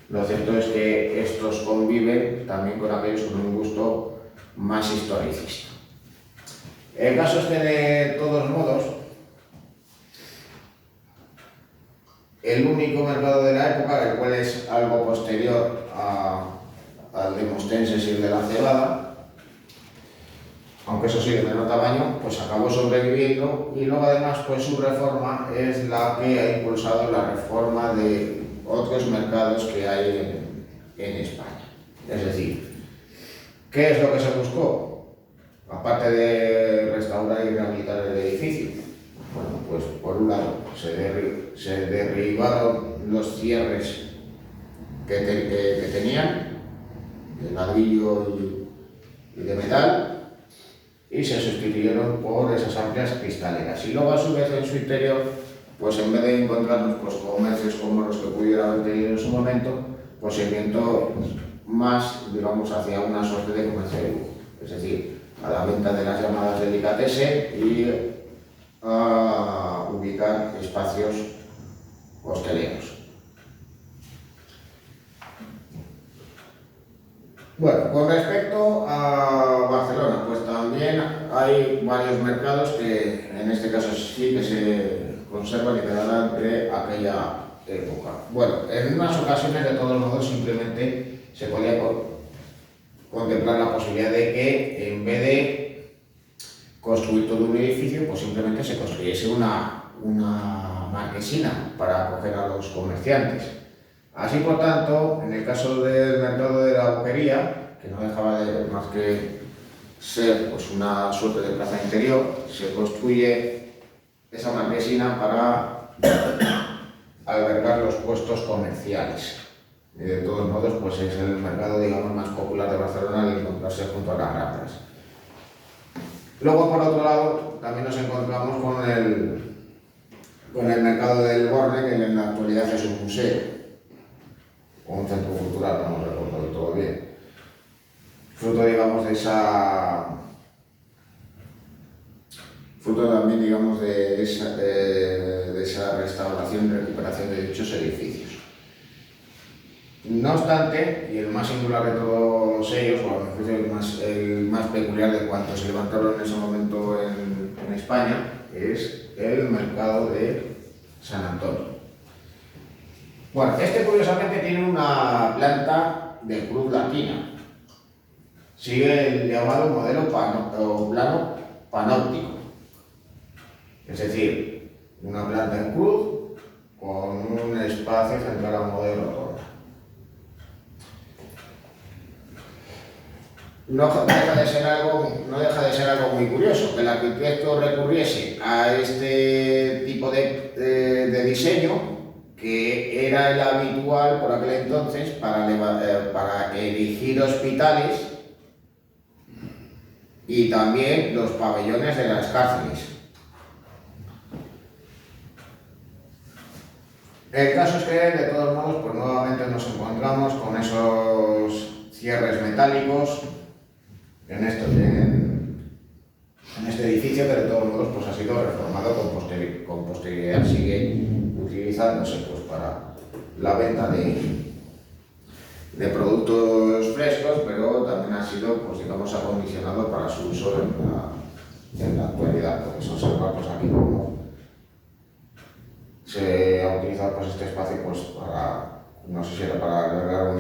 lo cierto es que estos conviven también con aquellos con un gusto más historicista. El caso es que de todos modos, el único mercado de la época, el cual es algo posterior al de Mostenses y el de la Cebada, aunque eso sí de menor tamaño, pues acabó sobreviviendo, y luego además pues su reforma es la que ha impulsado la reforma de otros mercados que hay en España. Es decir, ¿qué es lo que se buscó? Aparte de restaurar y rehabilitar el edificio, bueno, pues por un lado se derribaron los cierres que tenían, de ladrillo y de metal, y se sustituyeron por esas amplias cristaleras. Y luego, a su vez, en su interior, pues en vez de encontrarnos pues, comercios como los que pudiera haber tenido en su momento, pues se orientó más, digamos, hacia una suerte de comercio de lujo, es decir, a la venta de las llamadas delicatessen y a ubicar espacios hosteleros. Bueno, con respecto a Barcelona, pues también hay varios mercados que en este caso sí que se conservan y quedarán de aquella época. Bueno, en unas ocasiones, de todos modos, simplemente se podía contemplar la posibilidad de que en vez de construir todo un edificio, pues simplemente se construyese una marquesina para acoger a los comerciantes. Así, por tanto, en el caso del mercado de la Boquería, que no dejaba de más que ser pues, una suerte de plaza interior, se construye esa marquesina para albergar los puestos comerciales. Y de todos modos, pues es el mercado, digamos, más popular de Barcelona al encontrarse junto a las Ramblas. Luego, por otro lado, también nos encontramos con el mercado del Borne, que en la actualidad es un museo o un centro cultural, no recuerdo del todo bien. Fruto, digamos, fruto también, digamos, de esa restauración y recuperación de dichos edificios. No obstante, y el más singular de todos ellos, o a mi juicio el más peculiar de cuantos se levantaron en ese momento en España, es el mercado de San Antonio. Bueno, este curiosamente tiene una planta de cruz latina. Sigue el llamado modelo plano panóptico. Es decir, una planta en cruz con un espacio central a modelo rotonda. No deja de ser algo muy curioso que el arquitecto recurriese a este tipo de diseño, que era el habitual por aquel entonces para erigir hospitales y también los pabellones de las cárceles. El caso es que, de todos modos, pues nuevamente nos encontramos con esos cierres metálicos en este edificio, que de todos modos pues, ha sido reformado con posterioridad. Sigue utilizándose pues, para la venta de productos frescos, pero también ha sido, pues, digamos, acondicionado para su uso en la actualidad. Podéis observar pues, aquí cómo se ha utilizado pues, este espacio pues, para, no sé si era para albergar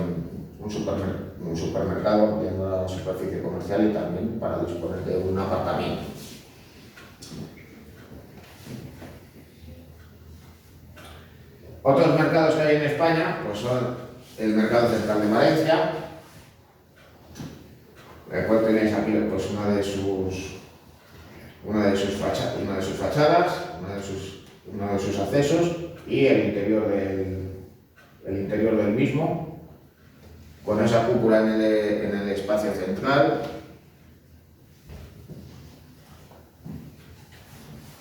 un supermercado, viendo la superficie comercial, y también para disponer de un apartamento. Otros mercados que hay en España pues son el Mercado Central de Valencia, el cual tenéis aquí pues, una de sus fachadas, uno de sus accesos y el interior del mismo, con esa cúpula en el espacio central.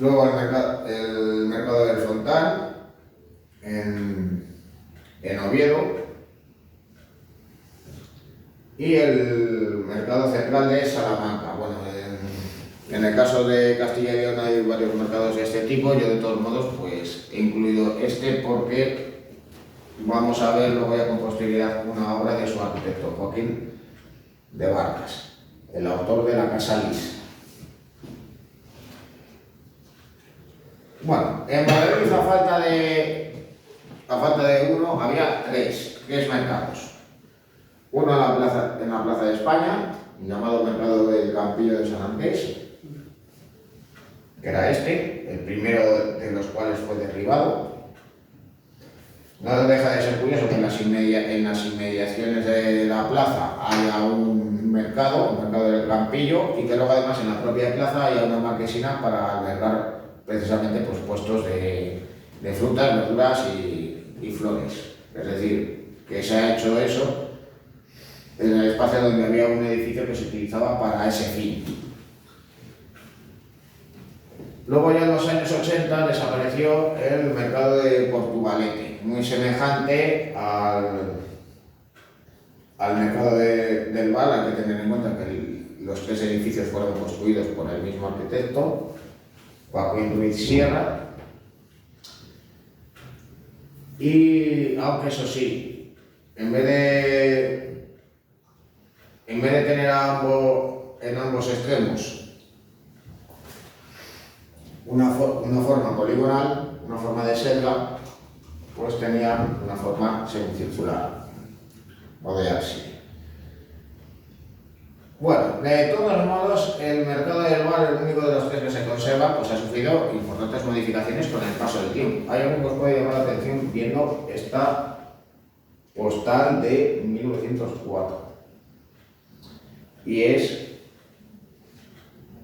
Luego el mercado del Fontán en Oviedo, y el mercado central de Salamanca. Bueno, en el caso de Castilla y León hay varios mercados de este tipo. Yo, de todos modos, pues he incluido este porque vamos a ver luego ya con posterioridad una obra de su arquitecto, Joaquín de Vargas, el autor de la Casa Lis. Bueno, en Valladolid, a falta de uno, había tres mercados. Uno en la Plaza de España, llamado Mercado del Campillo de San Andrés, que era el primero de los cuales fue derribado. No deja de ser curioso que en las inmediaciones de la plaza haya un mercado del Campillo, y que luego además en la propia plaza haya una marquesina para albergar precisamente pues, puestos de de frutas, verduras y flores. Es decir, que se ha hecho eso en el espacio donde había un edificio que se utilizaba para ese fin. Luego ya en los años 80 desapareció el mercado de Portugalete, muy semejante al mercado del Val. Hay que tener en cuenta que los 3 edificios fueron construidos por el mismo arquitecto, Joaquín Ruiz Sierra. Y aunque eso sí, en vez de tener en ambos extremos una forma poligonal, una forma de selva, pues tenía una forma semicircular o de ábside. Bueno, de todos modos, el mercado del Val, el único de los 3 que se conserva, pues ha sufrido importantes modificaciones con el paso del tiempo. Hay algo que os puede llamar la atención viendo esta postal de 1904. Y es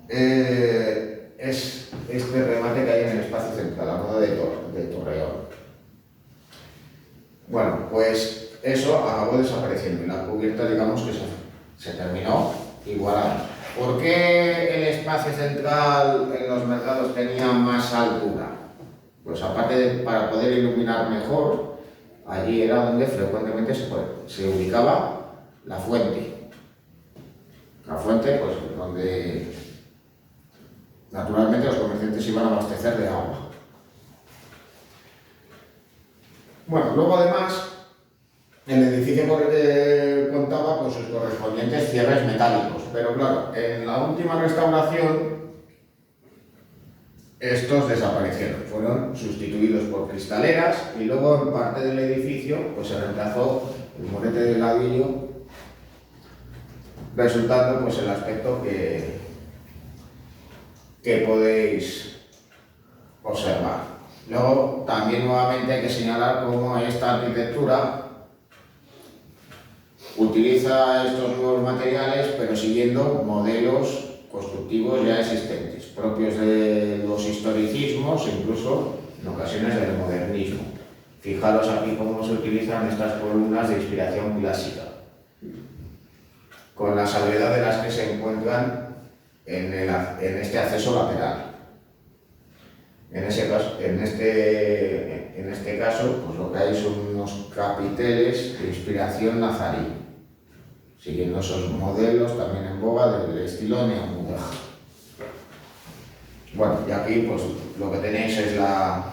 este remate que hay en el espacio central, la moda de Torreón. Bueno, pues eso acabó desapareciendo y la cubierta, digamos que se terminó igualando. ¿Por qué el espacio central en los mercados tenía más altura? Pues aparte de para poder iluminar mejor, allí era donde frecuentemente se ubicaba la fuente. La fuente, pues donde naturalmente los comerciantes iban a abastecer de agua. Bueno, luego además el edificio contaba con sus correspondientes cierres metálicos, pero claro, en la última restauración estos desaparecieron, fueron sustituidos por cristaleras y luego en parte del edificio pues se reemplazó el morete de ladrillo, resultando pues el aspecto que podéis observar. Luego también nuevamente hay que señalar cómo esta arquitectura utiliza estos nuevos materiales pero siguiendo modelos constructivos ya existentes, propios de los historicismos e incluso en ocasiones del modernismo. Fijaros aquí cómo se utilizan estas columnas de inspiración clásica, con la salvedad de las que se encuentran en este acceso lateral. En este caso, pues lo que hay son unos capiteles de inspiración nazarí, siguiendo esos modelos también en boga del estilo neomudéjar. Bueno, y aquí pues lo que tenéis es la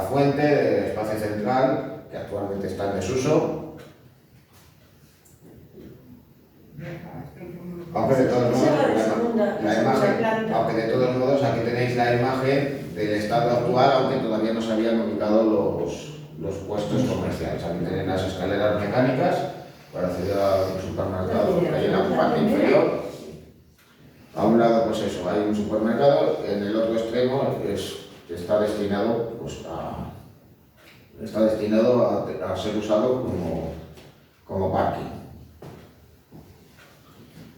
fuente del espacio central, que actualmente está en desuso. Aunque de todos modos, aquí tenéis la imagen del estado actual, aunque todavía no se habían ubicado los puestos comerciales. Aquí tenéis las escaleras mecánicas para acceder a un supermercado que hay en la parte inferior. A un lado, pues eso, hay un supermercado, en el otro extremo está destinado a ser usado como parking.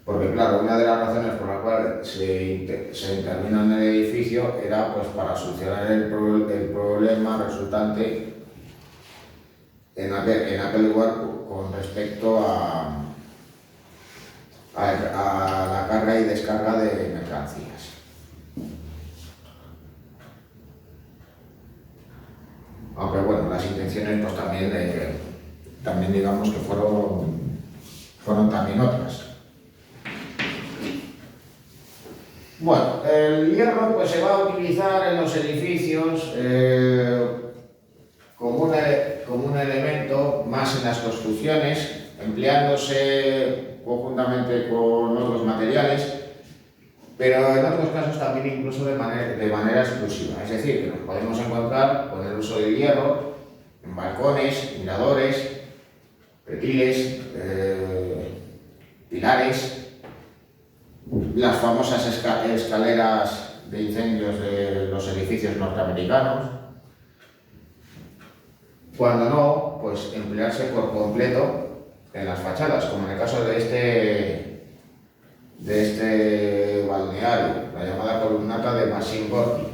Porque claro, una de las razones por las cuales se intervino en el edificio era pues para solucionar el problema resultante en aquel lugar con respecto a la carga y descarga de mercancías. Aunque bueno, las intenciones pues también digamos que fueron también otras. Bueno, el hierro pues se va a utilizar en los edificios como un elemento más en las construcciones, empleándose conjuntamente con otros materiales, pero en otros casos también incluso de manera exclusiva. Es decir, que nos podemos encontrar con el uso del hierro en balcones, miradores, pretiles, pilares, las famosas escaleras de incendios de los edificios norteamericanos. Cuando no, pues emplearse por completo en las fachadas, como en el caso de este balneario, la llamada columnata de Maxim Gorki.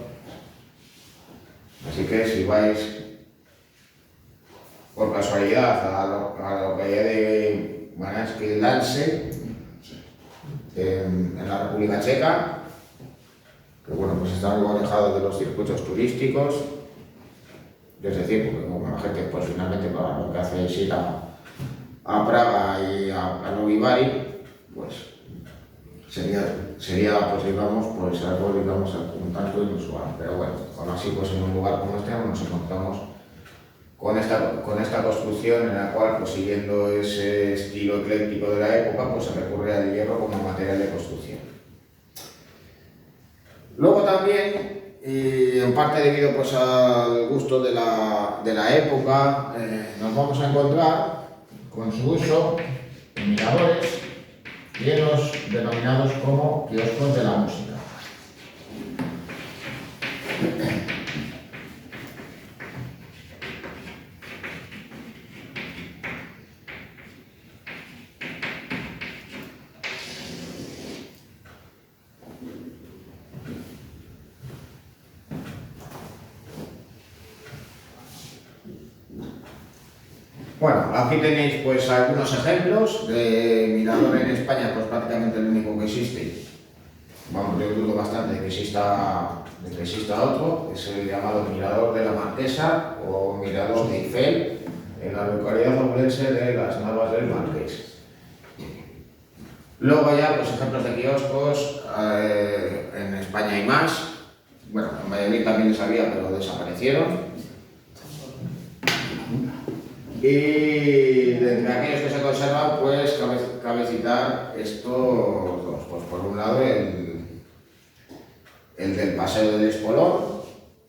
Así que si vais por casualidad a la localidad de Bananski Lance, en la República Checa, que bueno, pues está algo alejado de los circuitos turísticos, es decir, porque como la gente pues finalmente para lo que hace es ir a Praga y a Novi Bari, pues sería pues digamos, pues algo digamos un tanto inusual, pero bueno, aún así pues en un lugar como este nos encontramos con esta construcción en la cual, pues siguiendo ese estilo ecléctico de la época, pues se recurre al hierro como material de construcción. Luego también, y en parte debido pues al gusto de la época, nos vamos a encontrar con su uso en miradores y en los denominados como kioscos de la música. Bueno, aquí tenéis pues algunos ejemplos de mirador en España, pues prácticamente el único que existe. Vamos, yo dudo bastante de que exista otro, es el llamado Mirador de la Marquesa o Mirador de Eiffel, en la localidad onubense de Las Navas del Marqués. Luego ya, pues ejemplos de kioscos, en España hay más. Bueno, en Valladolid también les había, pero desaparecieron. Y de aquellos que se conservan, pues cabe citar estos dos. Pues por un lado el del Paseo del Espolón,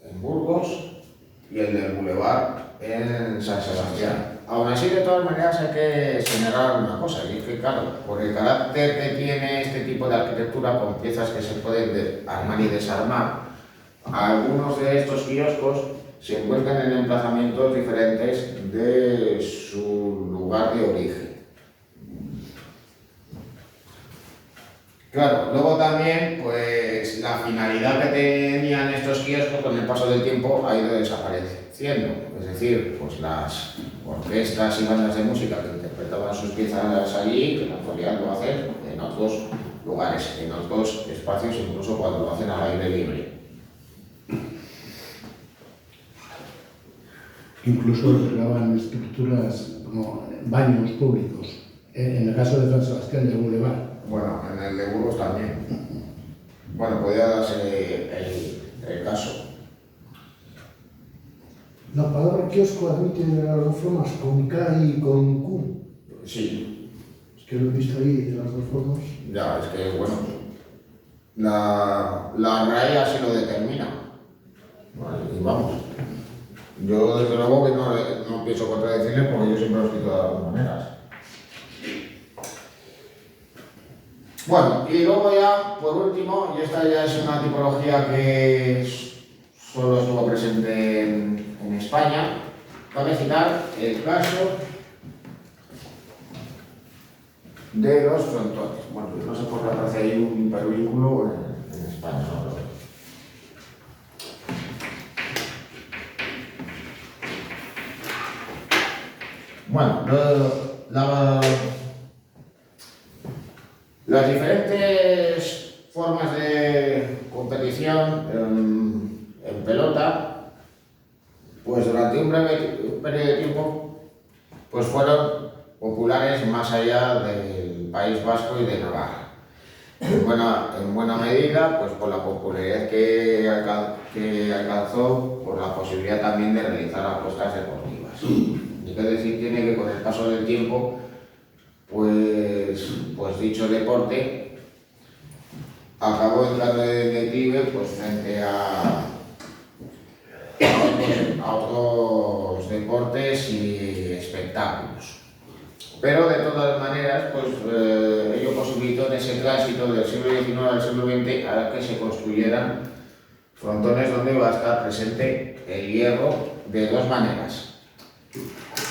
en Burgos, y el del Boulevard en San Sebastián. Aún así, de todas maneras, hay que señalar una cosa, y es que, claro, por el carácter que tiene este tipo de arquitectura con piezas que se pueden armar y desarmar, algunos de estos kioscos se encuentran en emplazamientos diferentes de su lugar de origen. Claro, luego también, pues la finalidad que tenían estos kioscos con el paso del tiempo ha ido desapareciendo. Es decir, pues las orquestas y bandas de música que interpretaban sus piezas allí, que no podían lo hacer en otros lugares, en otros espacios, incluso cuando lo hacen al aire libre. Incluso albergaban estructuras como baños públicos, en el caso de San Sebastián del Boulevard. Bueno, en el de Burgos también. Bueno, podía darse el caso. La palabra kiosco admite las dos formas, con K y con Q. Sí. Es que lo he visto ahí de las dos formas. Ya, es que, bueno, la RAE así lo determina. Vale, y vamos. Yo, desde luego, que no pienso contradecirle porque yo siempre lo he escrito de las dos maneras. Bueno, y luego ya, por último, y esta ya es una tipología que solo estuvo presente en España, cabe citar el caso de los frontones. Bueno, no sé por qué aparece ahí un hipervínculo en España, ¿no? Bueno, las diferentes formas de competición en pelota, pues durante un breve periodo de tiempo, pues fueron populares más allá del País Vasco y de Navarra. En buena medida, pues por la popularidad que alcanzó, por la posibilidad también de realizar apuestas deportivas. Y qué decir tiene que con el paso del tiempo, pues dicho deporte acabó entrando en declive pues frente a otros deportes y espectáculos. Pero de todas maneras, pues ello posibilitó en ese tránsito del siglo XIX al siglo XX a que se construyeran frontones donde va a estar presente el hierro de dos maneras.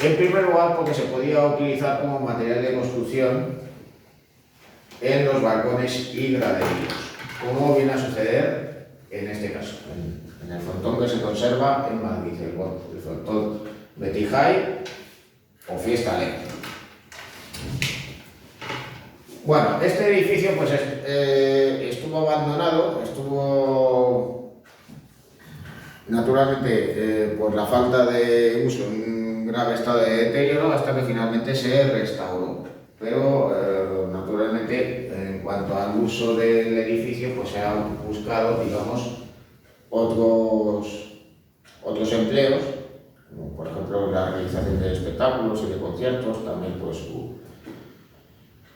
En primer lugar, porque se podía utilizar como material de construcción en los balcones y graderíos, como viene a suceder en este caso, en en el frontón que se conserva en Madrid, el frontón Betty High o Fiesta Alegre. Bueno, este edificio pues estuvo abandonado, estuvo naturalmente por la falta de uso en un grave estado de deterioro hasta que finalmente se restauró. Pero naturalmente en cuanto al uso del edificio pues se han buscado, digamos, otros empleos, como por ejemplo la realización de espectáculos y de conciertos,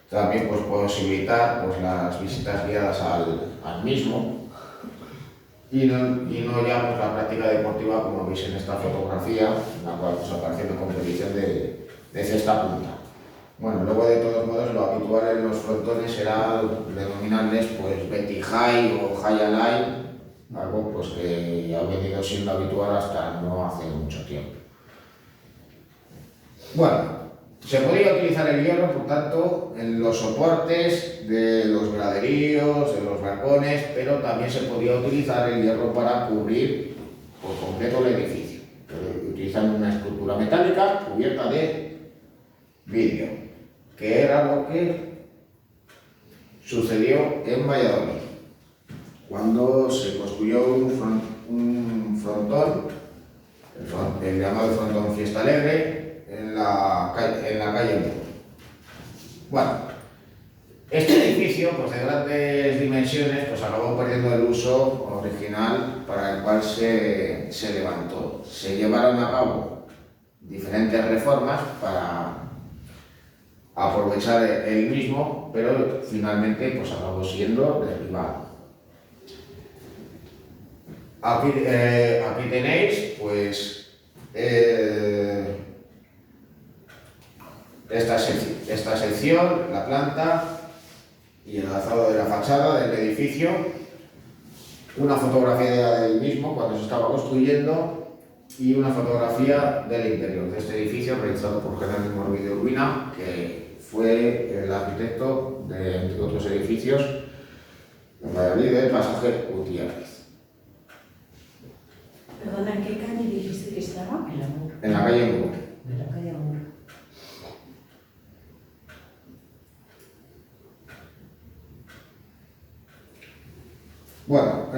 también pues posibilitar pues las visitas guiadas al mismo y no ya pues la práctica deportiva como veis en esta fotografía, en la cual pues aparece una competición de cesta punta. Bueno, luego de todos modos lo habitual en los frontones era denominarles pues Betty High o High Alive, algo pues que ha venido siendo habitual hasta no hace mucho tiempo. Bueno, se podía utilizar el hierro, por tanto, en los soportes de los graderíos, de los balcones, pero también se podía utilizar el hierro para cubrir por completo el edificio, utilizando una estructura metálica cubierta de vidrio, que era lo que sucedió en Valladolid, cuando se construyó un frontón, el llamado frontón Fiesta Alegre, en la calle Muro. Bueno, este edificio, pues de grandes dimensiones, pues acabó perdiendo el uso original para el cual se levantó. Se llevaron a cabo diferentes reformas para aprovechar el mismo, pero finalmente pues acabó siendo derribado. Aquí tenéis pues esta sección, la planta y el alzado de la fachada del edificio, una fotografía del mismo cuando se estaba construyendo y una fotografía del interior de este edificio realizado por Jerónimo Ruiz de Urbina, que fue el arquitecto de entre otros edificios en Valladolid del pasaje Gutiérrez. Perdona, ¿en qué calle dijiste que estaba? En la Mur. En la calle Muro. En la calle Mur. Bueno,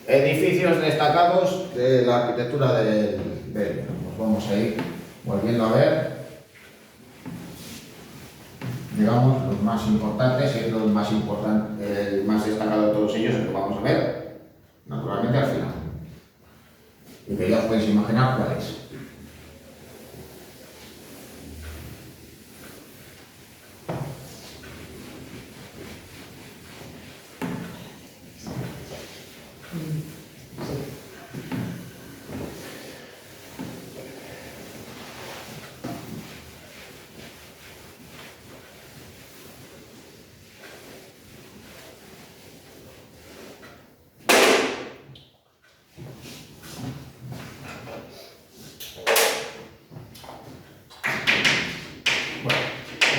edificios destacados de la arquitectura del Hierro. Pues vamos a ir volviendo a ver, digamos, los más importantes, siendo el más destacado de todos ellos, el que vamos a ver, naturalmente, al final. Y que ya os podéis imaginar cuál es.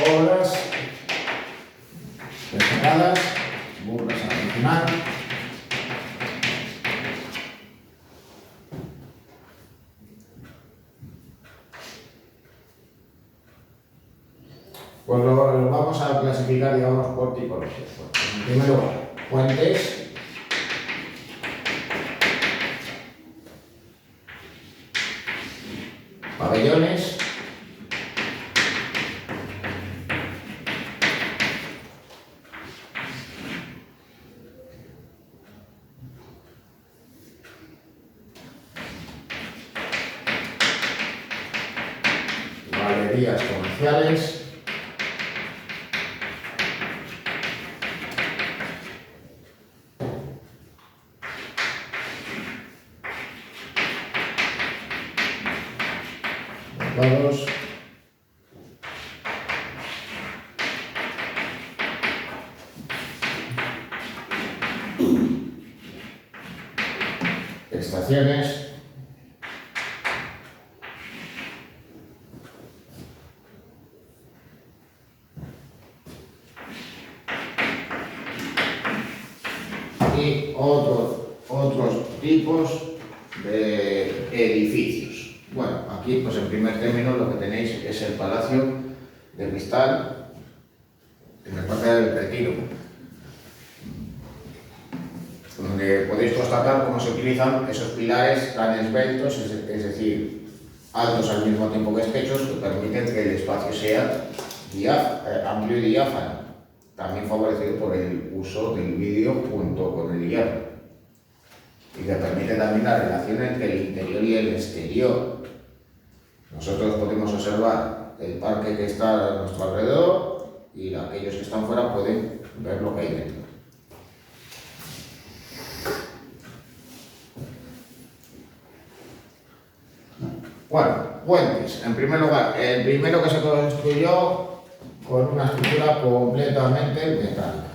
Obras destacadas, burlas a mencionar. Pues lo vamos a clasificar, digamos, por tipologías. En primer lugar, puentes. Pabellones. Galerías comerciales. Mercados. Estaciones. tipos de edificios. Bueno, aquí pues en primer término lo que tenéis es el Palacio de Cristal en el Parque del Retiro, donde podéis constatar cómo se utilizan esos pilares tan esbeltos, es decir, altos al mismo tiempo que estrechos, que permiten que el espacio sea amplio y diáfano, también favorecido por el uso del vídeo junto con el hierro, y que permite también la relación entre el interior y el exterior. Nosotros podemos observar el parque que está a nuestro alrededor y aquellos que están fuera pueden ver lo que hay dentro. Bueno, puentes. En primer lugar, el primero que se construyó con una estructura completamente metálica.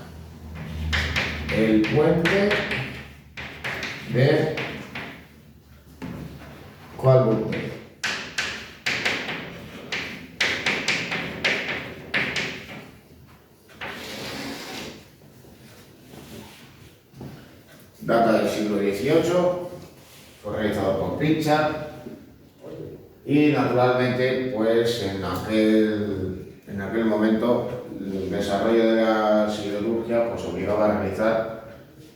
El puente de Colbún. Data del siglo XVIII, fue realizado por Pritchard y naturalmente pues en aquel momento el desarrollo de la siderurgia pues obligaba a realizar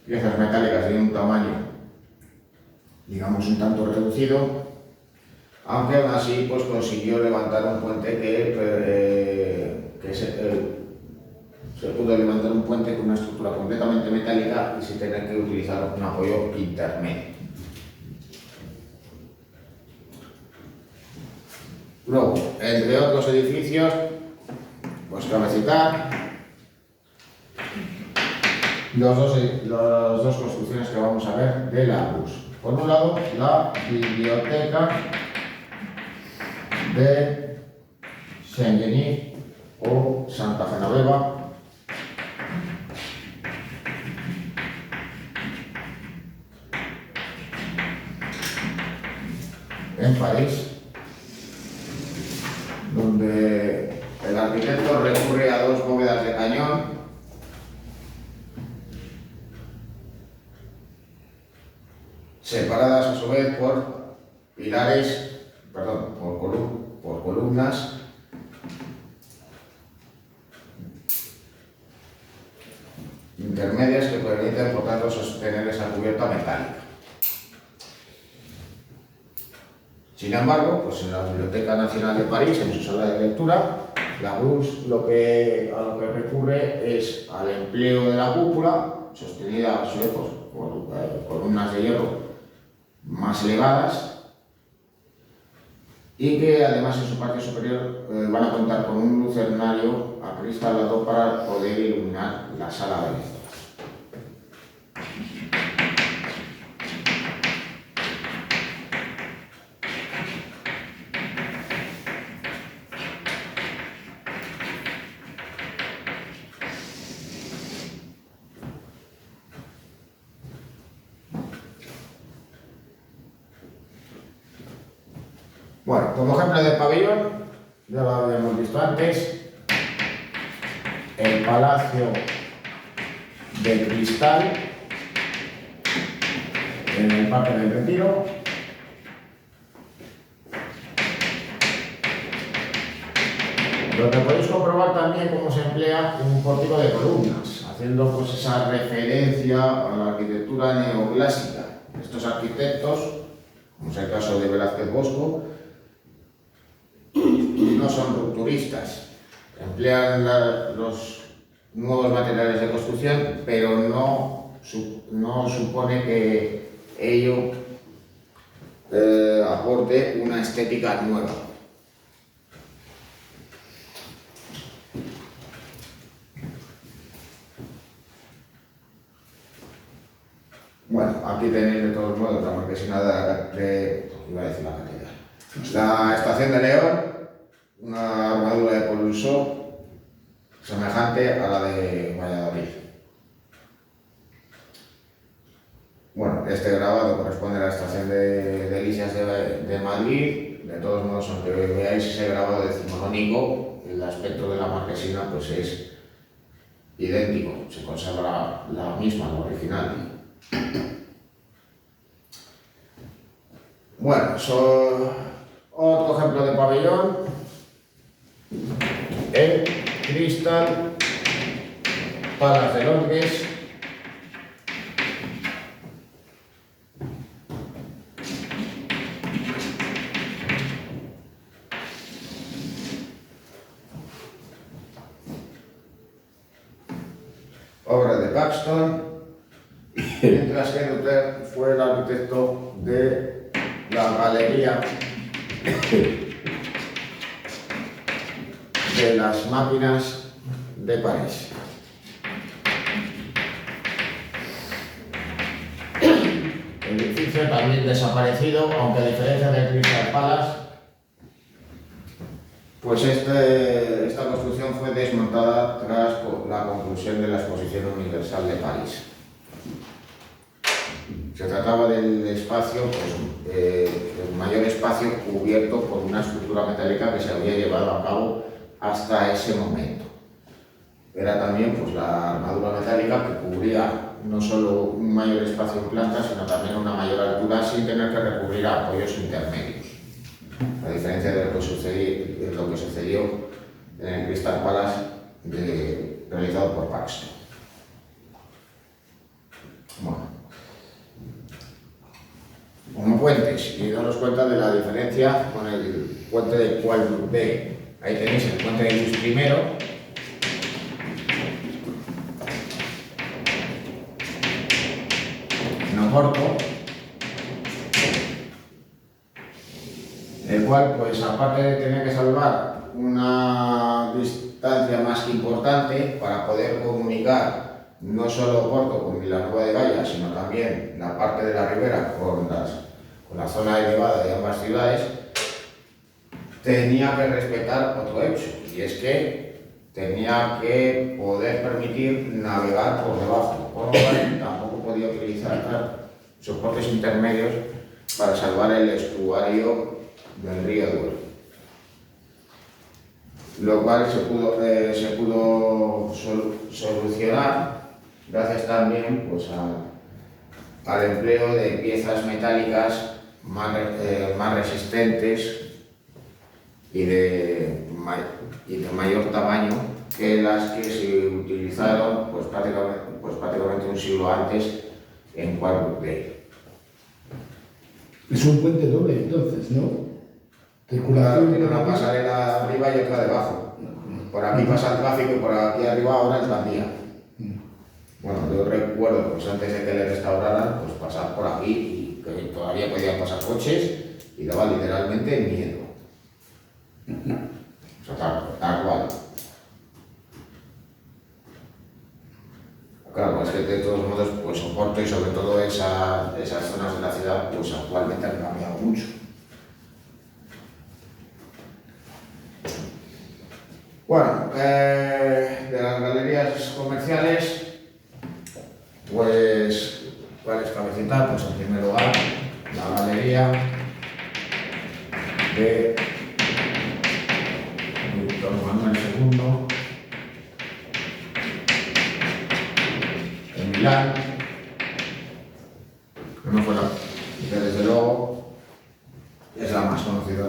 piezas metálicas de un tamaño digamos un tanto reducido, aunque aún así pues consiguió levantar un puente se pudo levantar un puente con una estructura completamente metálica y sin tener que utilizar un apoyo intermedio. Luego, entre otros edificios, pues cabe citar las dos construcciones que vamos a ver de la BUS. Por un lado, la biblioteca de Saint-Denis o Santa Genoveva, en París, donde el arquitecto recurre a dos bóvedas de cañón separadas a su vez por por columnas intermedias que permiten por tanto sostener esa cubierta metálica. Sin embargo, pues en la Biblioteca Nacional de París, en su sala de lectura, la BUS a lo que recurre es al empleo de la cúpula, sostenida a su vez por columnas de hierro más elevadas, y que además en su parte superior van a contar con un lucernario acristalado para poder iluminar la sala de lectura. Bueno, como ejemplo de pabellón, ya lo habíamos visto antes, el Palacio de Cristal en el Parque del Retiro, donde podéis comprobar también cómo se emplea un pórtico de columnas, haciendo pues esa referencia a la arquitectura neoclásica. Estos arquitectos, como es el caso de Velázquez Bosco, no son rupturistas, emplean los nuevos materiales de construcción, pero no supone que ello aporte una estética nueva. Bueno, aquí tenéis de todos modos la marquesina iba a decir la catedral. La estación de León, una armadura de pulso semejante a la de Valladolid. Bueno, este grabado corresponde a la estación de Delicias de Madrid. De todos modos, aunque veáis ese grabado decimonónico, el aspecto de la marquesina pues es idéntico, se conserva la misma, la original. Bueno, otro ejemplo de pabellón, el Crystal Palace de Londres. Obra de Paxton, mientras que Duter fue el arquitecto de la Galería de las Máquinas de París. El edificio también desaparecido, aunque a diferencia del Crystal Palace, pues esta construcción fue desmontada tras la conclusión de la Exposición Universal de París. Se trataba del espacio, pues, el mayor espacio cubierto por una estructura metálica que se había llevado a cabo hasta ese momento. Era también, pues, la armadura metálica que cubría no solo un mayor espacio en planta, sino también una mayor altura sin tener que recurrir a apoyos intermedios. A diferencia de lo que sucedió en el Crystal Palace realizado por Paxton. Bueno. Como puentes, y daros cuenta de la diferencia con el puente de Qualbrook Bay. Ahí tenéis el puente de Luis I, no corto, el cual, pues aparte de tener que salvar una distancia más que importante para poder comunicar no solo Porto con Vilanova de Gaia, sino también la parte de la ribera con la zona elevada de ambas ciudades, tenía que respetar otro hecho, y es que tenía que poder permitir navegar por debajo, por lo cual tampoco podía utilizar soportes intermedios para salvar el estuario del río Duero, lo cual se pudo solucionar gracias también, pues, al empleo de piezas metálicas más resistentes y de mayor tamaño que las que se utilizaron, pues, prácticamente un siglo antes en Qualbrook Bay. Es un puente doble entonces, ¿no? Tiene una pasarela arriba y otra debajo. Por aquí pasa el tráfico y por aquí arriba ahora es Gandía. Bueno, yo recuerdo, pues antes de que le restauraran, pues pasar por aquí y que todavía podían pasar coches y daba literalmente miedo. O sea, tal cual. Claro, pues que de todos modos, pues Oporto y sobre todo esas zonas de la ciudad, pues actualmente han cambiado mucho. Bueno, de las galerías comerciales, pues, ¿cuál es cabecita? Pues en primer lugar, la galería de Don Manuel II en Milán, que no fue que desde luego es la más conocida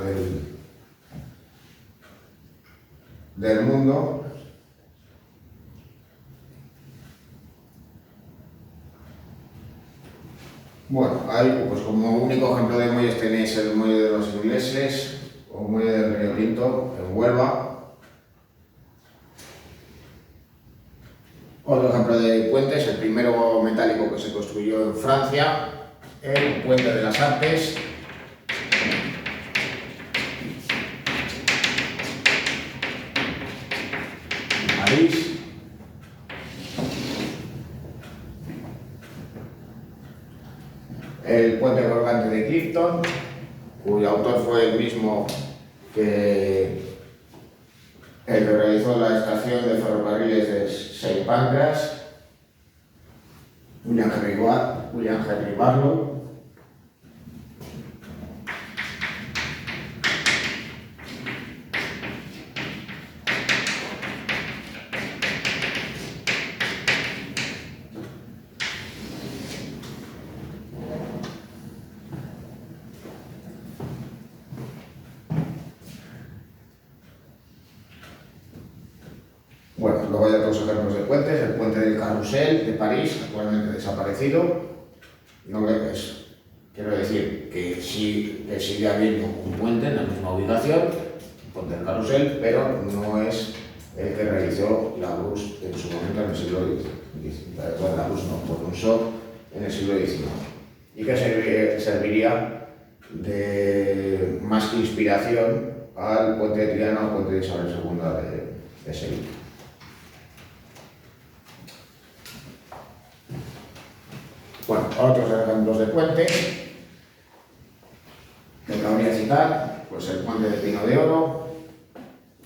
del mundo. Bueno, ahí, pues como único ejemplo de muelles tenéis el muelle de los ingleses o muelle del Río Tinto en Huelva. Otro ejemplo de puentes, el primero metálico que se construyó en Francia, el Puente de las Artes. París. El puente colgante de Clifton, cuyo autor fue el mismo que el que realizó la estación de ferrocarriles de St. Pancras, William Henry Barlow. luego hay otros ejemplos de puentes, el puente del Carrousel de París, actualmente desaparecido. No es, quiero decir que sí que sigue habiendo un puente en la misma ubicación, el puente del Carrousel, pero no es el que realizó Larousse en su momento en el siglo XIX. Bueno, Larousse no, Ponsot en el siglo XIX. Y que serviría de más que inspiración al puente de Triana o puente de Isabel II de Sevilla. Bueno, otros ejemplos de puente que cabría citar, pues el puente de Pino de Oro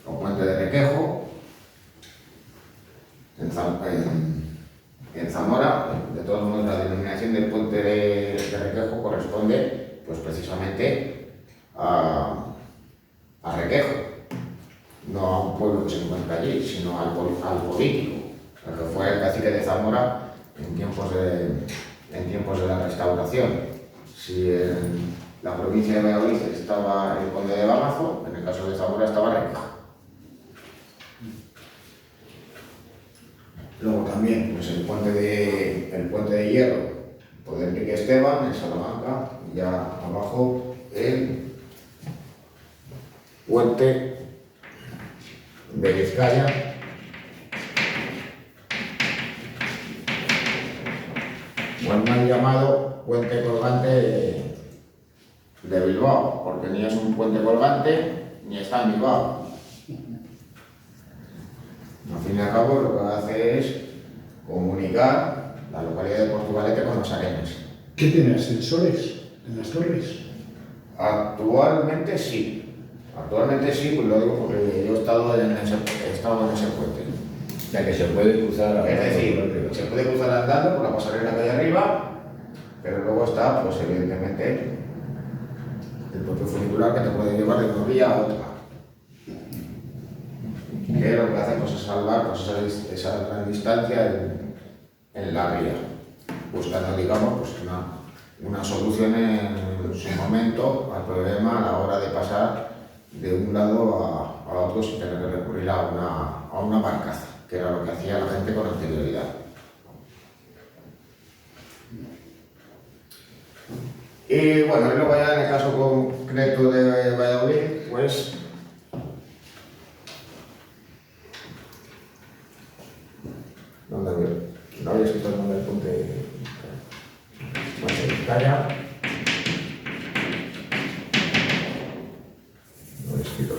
o puente de Requejo en Zamora. De todos modos, la denominación del puente de Requejo corresponde pues precisamente a Requejo, no a un pueblo que se encuentra allí, sino al político, el que fue el cacique de Zamora en tiempos de la Restauración. Si en la provincia de Valladolid estaba el conde de Bagazo, en el caso de Zamora estaba Requejo. Luego también pues el puente de Hierro, de Enrique Esteban, en Salamanca, y ya abajo el puente de Vizcaya, o el mal llamado puente colgante de Bilbao, porque ni es un puente colgante ni está en Bilbao. Al fin y al cabo, lo que hace es comunicar la localidad de Portugalete con los Arenas. ¿Qué tiene ascensores en las torres? Actualmente sí, pues lo digo porque yo he estado en ese puente. O sea que se puede cruzar. Es decir, se puede cruzar andando por la pasarela que hay arriba, pero luego está, pues evidentemente, el propio funicular que te puede llevar de una vía a otra. Que lo que hace pues, es salvar pues, esa gran distancia en la vía, buscando, digamos, pues, una solución en su momento al problema a la hora de pasar de un lado a otro sin tener que recurrir a una barcaza, que era lo que hacía la gente con anterioridad. Y bueno, y luego ya en el caso concreto de Valladolid, pues no había escrito el nombre del puente de Vizcaya. No he escrito.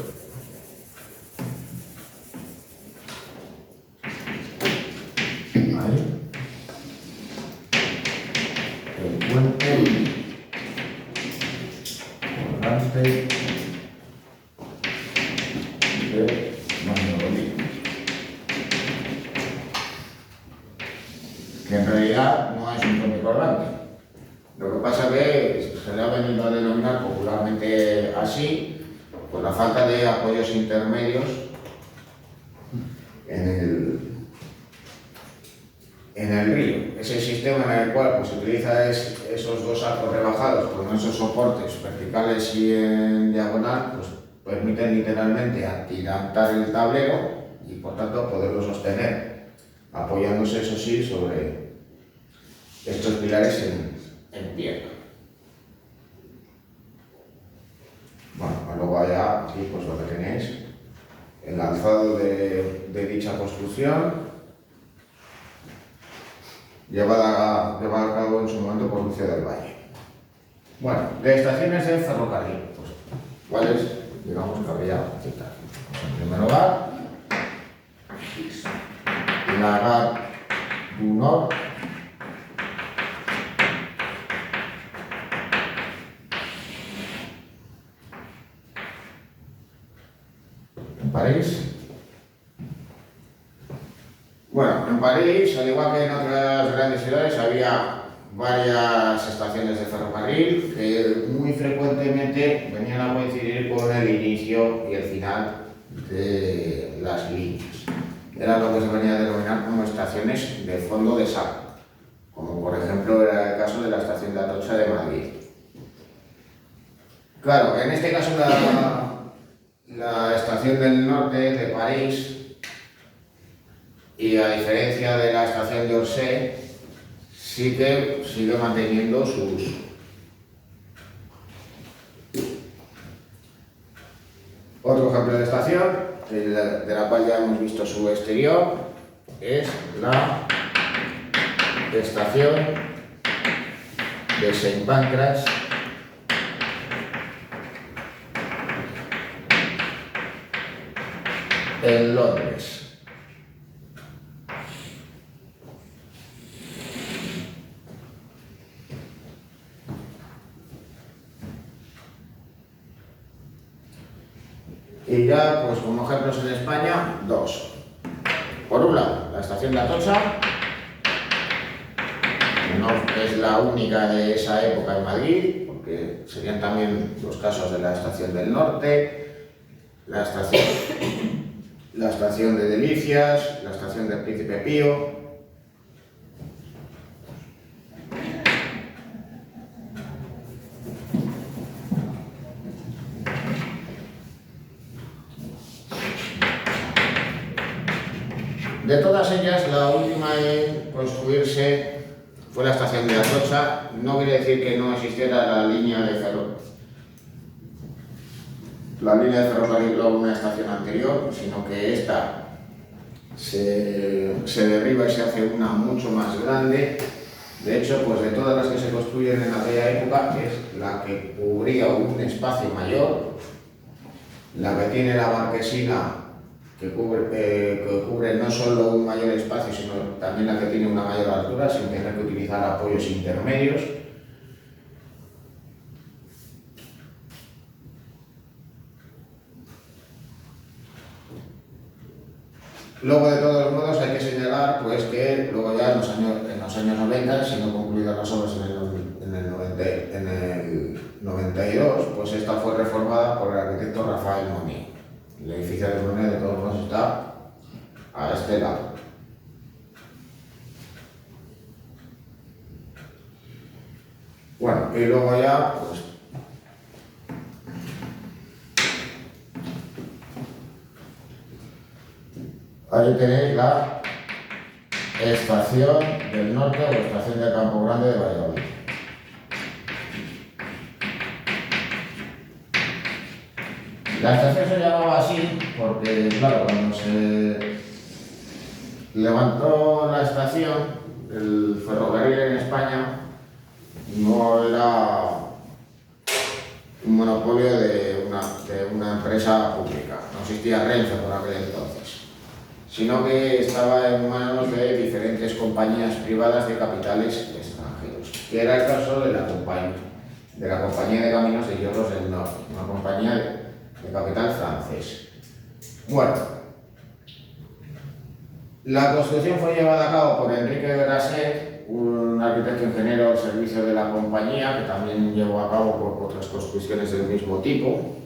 Ahí. El puente colgante de Valladolid, que en realidad no es un puente colgante. Lo que pasa es que se le ha venido a denominar popularmente así por la falta de apoyos intermedios en el río. Ese sistema en el cual pues, se utiliza esos dos arcos rebajados con esos soportes verticales y en diagonal, pues permiten literalmente atirantar el tablero y por tanto poderlo sostener, apoyándose eso sí sobre estos pilares en piedra. Bueno, luego allá aquí pues lo que tenéis, el alzado de dicha construcción, llevada a cabo en su momento por Lucio del Valle. Bueno, de estaciones de ferrocarril, pues, ¿cuáles, digamos, que habría citar? Pues, en primer lugar, la Gare du Nord, en París. Bueno, en París, al igual que en otras grandes ciudades, había varias estaciones de ferrocarril que muy frecuentemente venían a coincidir con el inicio y el final de las líneas. Era lo que se venía a denominar como estaciones de fondo de saco, como por ejemplo era el caso de la estación de Atocha de Madrid. Claro, en este caso la estación del norte de París y a diferencia de la estación de Orsay, sí que sigue manteniendo su uso. Otro ejemplo de estación, de la cual ya hemos visto su exterior, es la estación de St. Pancras en Londres. Y ya, pues como ejemplos en España, dos. Por un lado, la estación de Atocha, que no es la única de esa época en Madrid, porque serían también los casos de la estación del Norte, la estación de Delicias, la estación del Príncipe Pío. De todas ellas, la última en construirse fue la estación de Atocha. No quiere decir que no existiera la línea de ferrocarril o una estación anterior, sino que esta se derriba y se hace una mucho más grande. De hecho, pues de todas las que se construyen en aquella época, es la que cubría un espacio mayor, la que tiene la marquesina que cubre no solo un mayor espacio, sino también la que tiene una mayor altura, sin tener que utilizar apoyos intermedios. Luego, de todos modos, hay que señalar pues, que luego ya en los años 90, siendo concluidas las obras en el 92, pues esta fue reformada por el arquitecto Rafael Monnier. El edificio de Monnier, de todos modos, está a este lado. Bueno, y luego ya, pues, ahí tenéis la estación del Norte o estación de Campo Grande de Valladolid. La estación se llamaba así porque, claro, cuando se levantó la estación, el ferrocarril en España no era un monopolio de una empresa pública, no existía Renfe por aquel entonces, sino que estaba en manos de diferentes compañías privadas de capitales extranjeros, que era el caso de la Compañía de Caminos de Hierros del Norte, una compañía de capital francés. Bueno, la construcción fue llevada a cabo por Enrique Grasset, un arquitecto ingeniero al servicio de la compañía, que también llevó a cabo por otras construcciones del mismo tipo.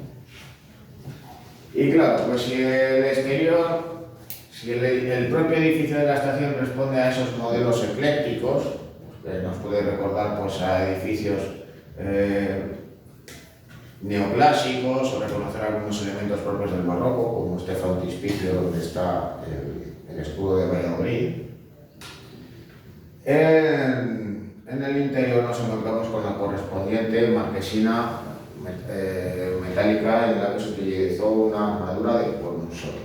Y claro, pues si el exterior, si el propio edificio de la estación responde a esos modelos eclécticos, que nos puede recordar pues, a edificios neoclásicos o reconocer algunos elementos propios del barroco, como este frontispicio donde está el escudo de Valladolid. En el interior nos encontramos con la correspondiente marquesina metálica en la que se utilizó una armadura de Cornusol.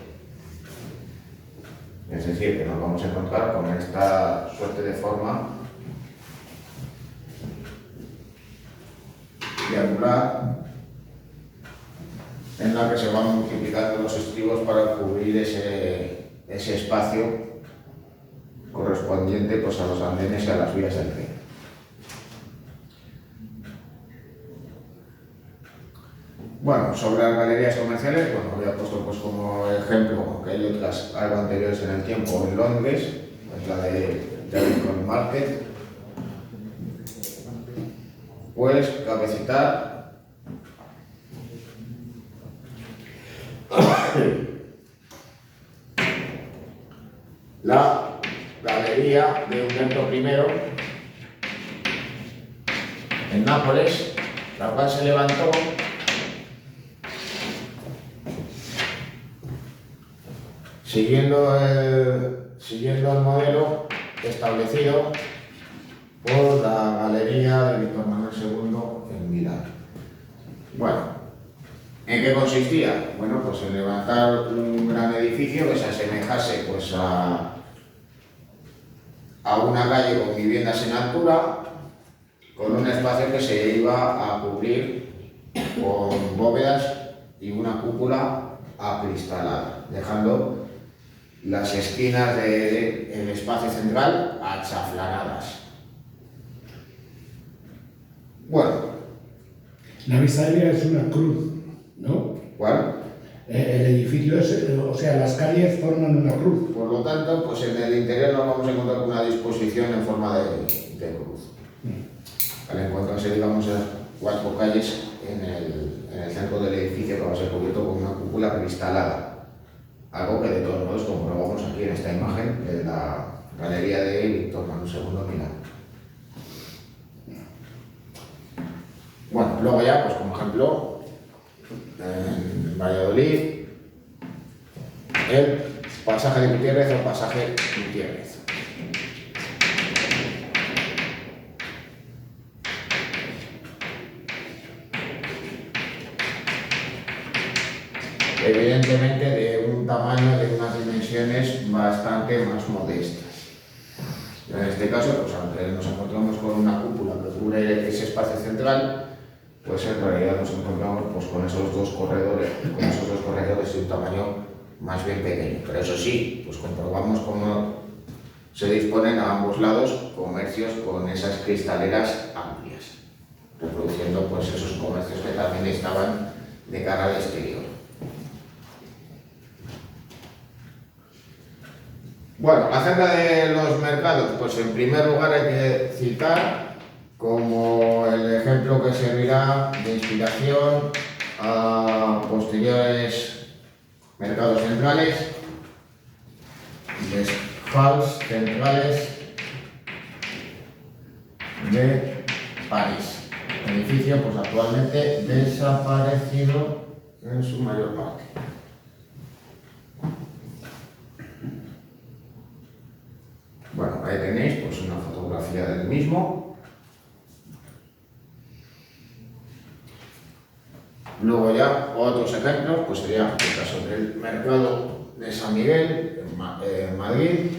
Es decir, que nos vamos a encontrar con esta suerte de forma triangular en la que se van multiplicando los estribos para cubrir ese espacio correspondiente pues, a los andenes y a las vías del tren. Bueno, sobre las galerías comerciales, bueno, había puesto pues, como ejemplo que hay otras algo anteriores en el tiempo en Londres, es la de Lincoln Market. Pues cabe citar la galería de Humberto I en Nápoles, la cual se levantó siguiendo siguiendo el modelo establecido por la Galería de Víctor Manuel II en Milán. Bueno, ¿en qué consistía? Bueno, pues en levantar un gran edificio que se asemejase pues a una calle con viviendas en altura, con un espacio que se iba a cubrir con bóvedas y una cúpula acristalada, dejando las esquinas del espacio central achaflanadas. Bueno. La bisagra es una cruz, ¿no? ¿Cuál? El edificio es, o sea, las calles forman una cruz. Por lo tanto, pues en el interior nos vamos a encontrar con una disposición en forma de cruz. Al encontrarse, digamos, 4 calles en el centro del edificio que va a ser cubierto con una cúpula cristalada. Algo que de todos modos comprobamos aquí en esta imagen de la Galería de Víctor Manuel II Milán. Bueno, luego ya, pues como ejemplo, en Valladolid, el pasaje de Gutiérrez o pasaje Gutiérrez. Evidentemente de un tamaño, de unas dimensiones bastante más modestas. En este caso, pues aunque nos encontramos con una cúpula que cubre ese espacio central, pues en realidad nos encontramos pues, con esos dos corredores de un tamaño más bien pequeño. Pero eso sí, pues comprobamos cómo se disponen a ambos lados comercios con esas cristaleras amplias, reproduciendo pues esos comercios que también estaban de cara al exterior. Bueno, acerca de los mercados, pues en primer lugar hay que citar como el ejemplo que servirá de inspiración a posteriores mercados centrales, les halls centrales de París. Edificio pues actualmente desaparecido en su mayor parte. Bueno, ahí tenéis pues una fotografía del mismo. Luego ya otros ejemplos, pues sería el caso del mercado de San Miguel en Madrid.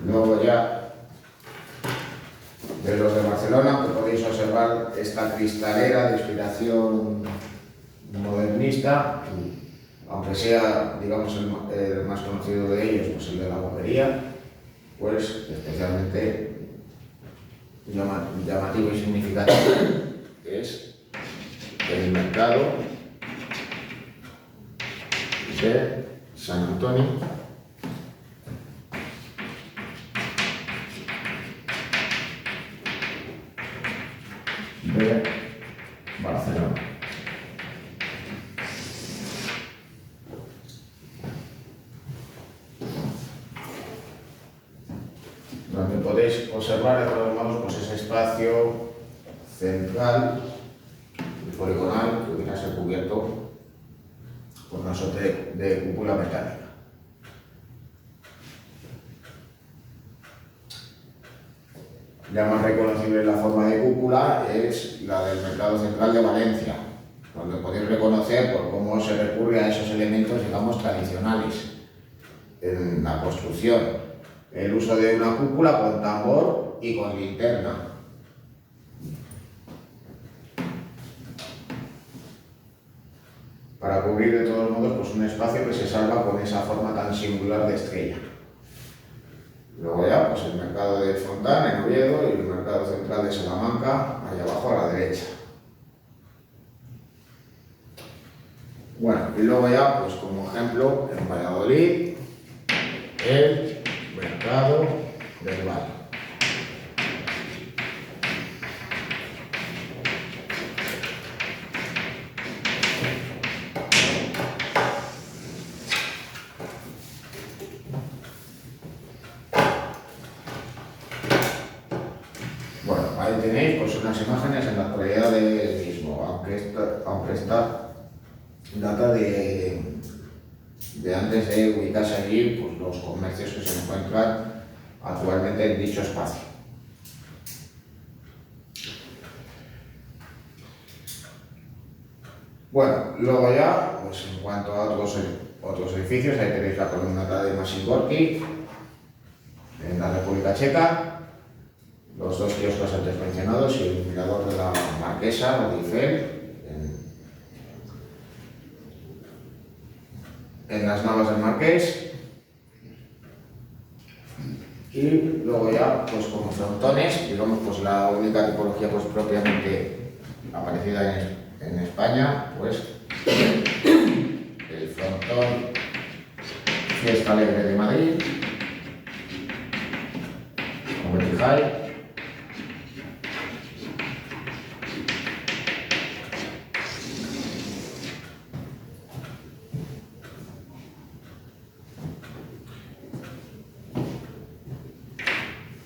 Luego ya de los de Barcelona, que podéis observar esta cristalera de inspiración modernista, aunque sea, digamos, el más conocido de ellos, pues el de la Boquería, pues especialmente llamativo y significativo es el mercado de San Antonio de Barcelona. Donde podéis observar de todos modos pues ese espacio central y poligonal que viene a ser cubierto por una suerte de cúpula metálica. Ya más reconocible la forma de cúpula es la del Mercado Central de Valencia, donde podéis reconocer por cómo se recurre a esos elementos, digamos, tradicionales en la construcción. El uso de una cúpula con tambor y con linterna. Para cubrir de todos modos pues, un espacio que se salva con esa forma tan singular de estrella. Luego ya, pues el mercado de Fontán en Oviedo y el mercado central de Salamanca, allá abajo a la derecha. Bueno, y luego ya, pues como ejemplo, en Valladolid, el mercado del Valle. Ahí tenéis pues unas imágenes en la actualidad del mismo, aunque esta data de antes de ubicarse allí pues, los comercios que se encuentran actualmente en dicho espacio. Bueno, luego ya, pues en cuanto a otros edificios, ahí tenéis la columnata de Maxim Gorki en la República Checa, los dos kioscos antes mencionados y el mirador de la Marquesa o de Eiffel en las Navas del Marqués. Y luego ya, pues como frontones, digamos, pues la única tipología pues propiamente aparecida en España, pues el frontón Fiesta Alegre de Madrid, con Betijay.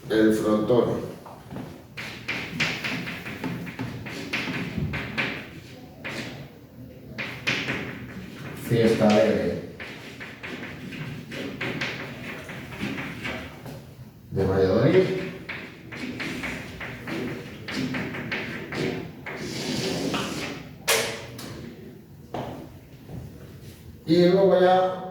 El frontón Fiesta Alegre de Valladolid. Y luego ya,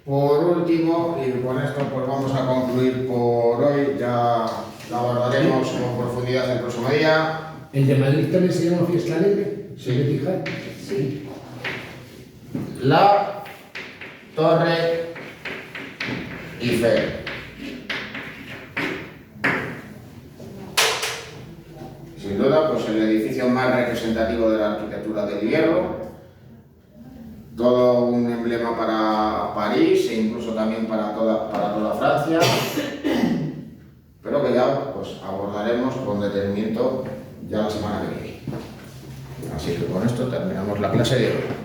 por último, y con esto pues vamos a concluir por hoy, ya la abordaremos con profundidad el próximo día. ¿El de Madrid también se llama Fiesta Alegre? Sí. ¿De Betijay? Sí. La Torre Eiffel. Sin duda, pues el edificio más representativo de la arquitectura del hierro. Todo un emblema para París e incluso también para toda Francia, pero que ya pues, abordaremos con detenimiento ya la semana que viene. Así que con esto terminamos la clase de hoy.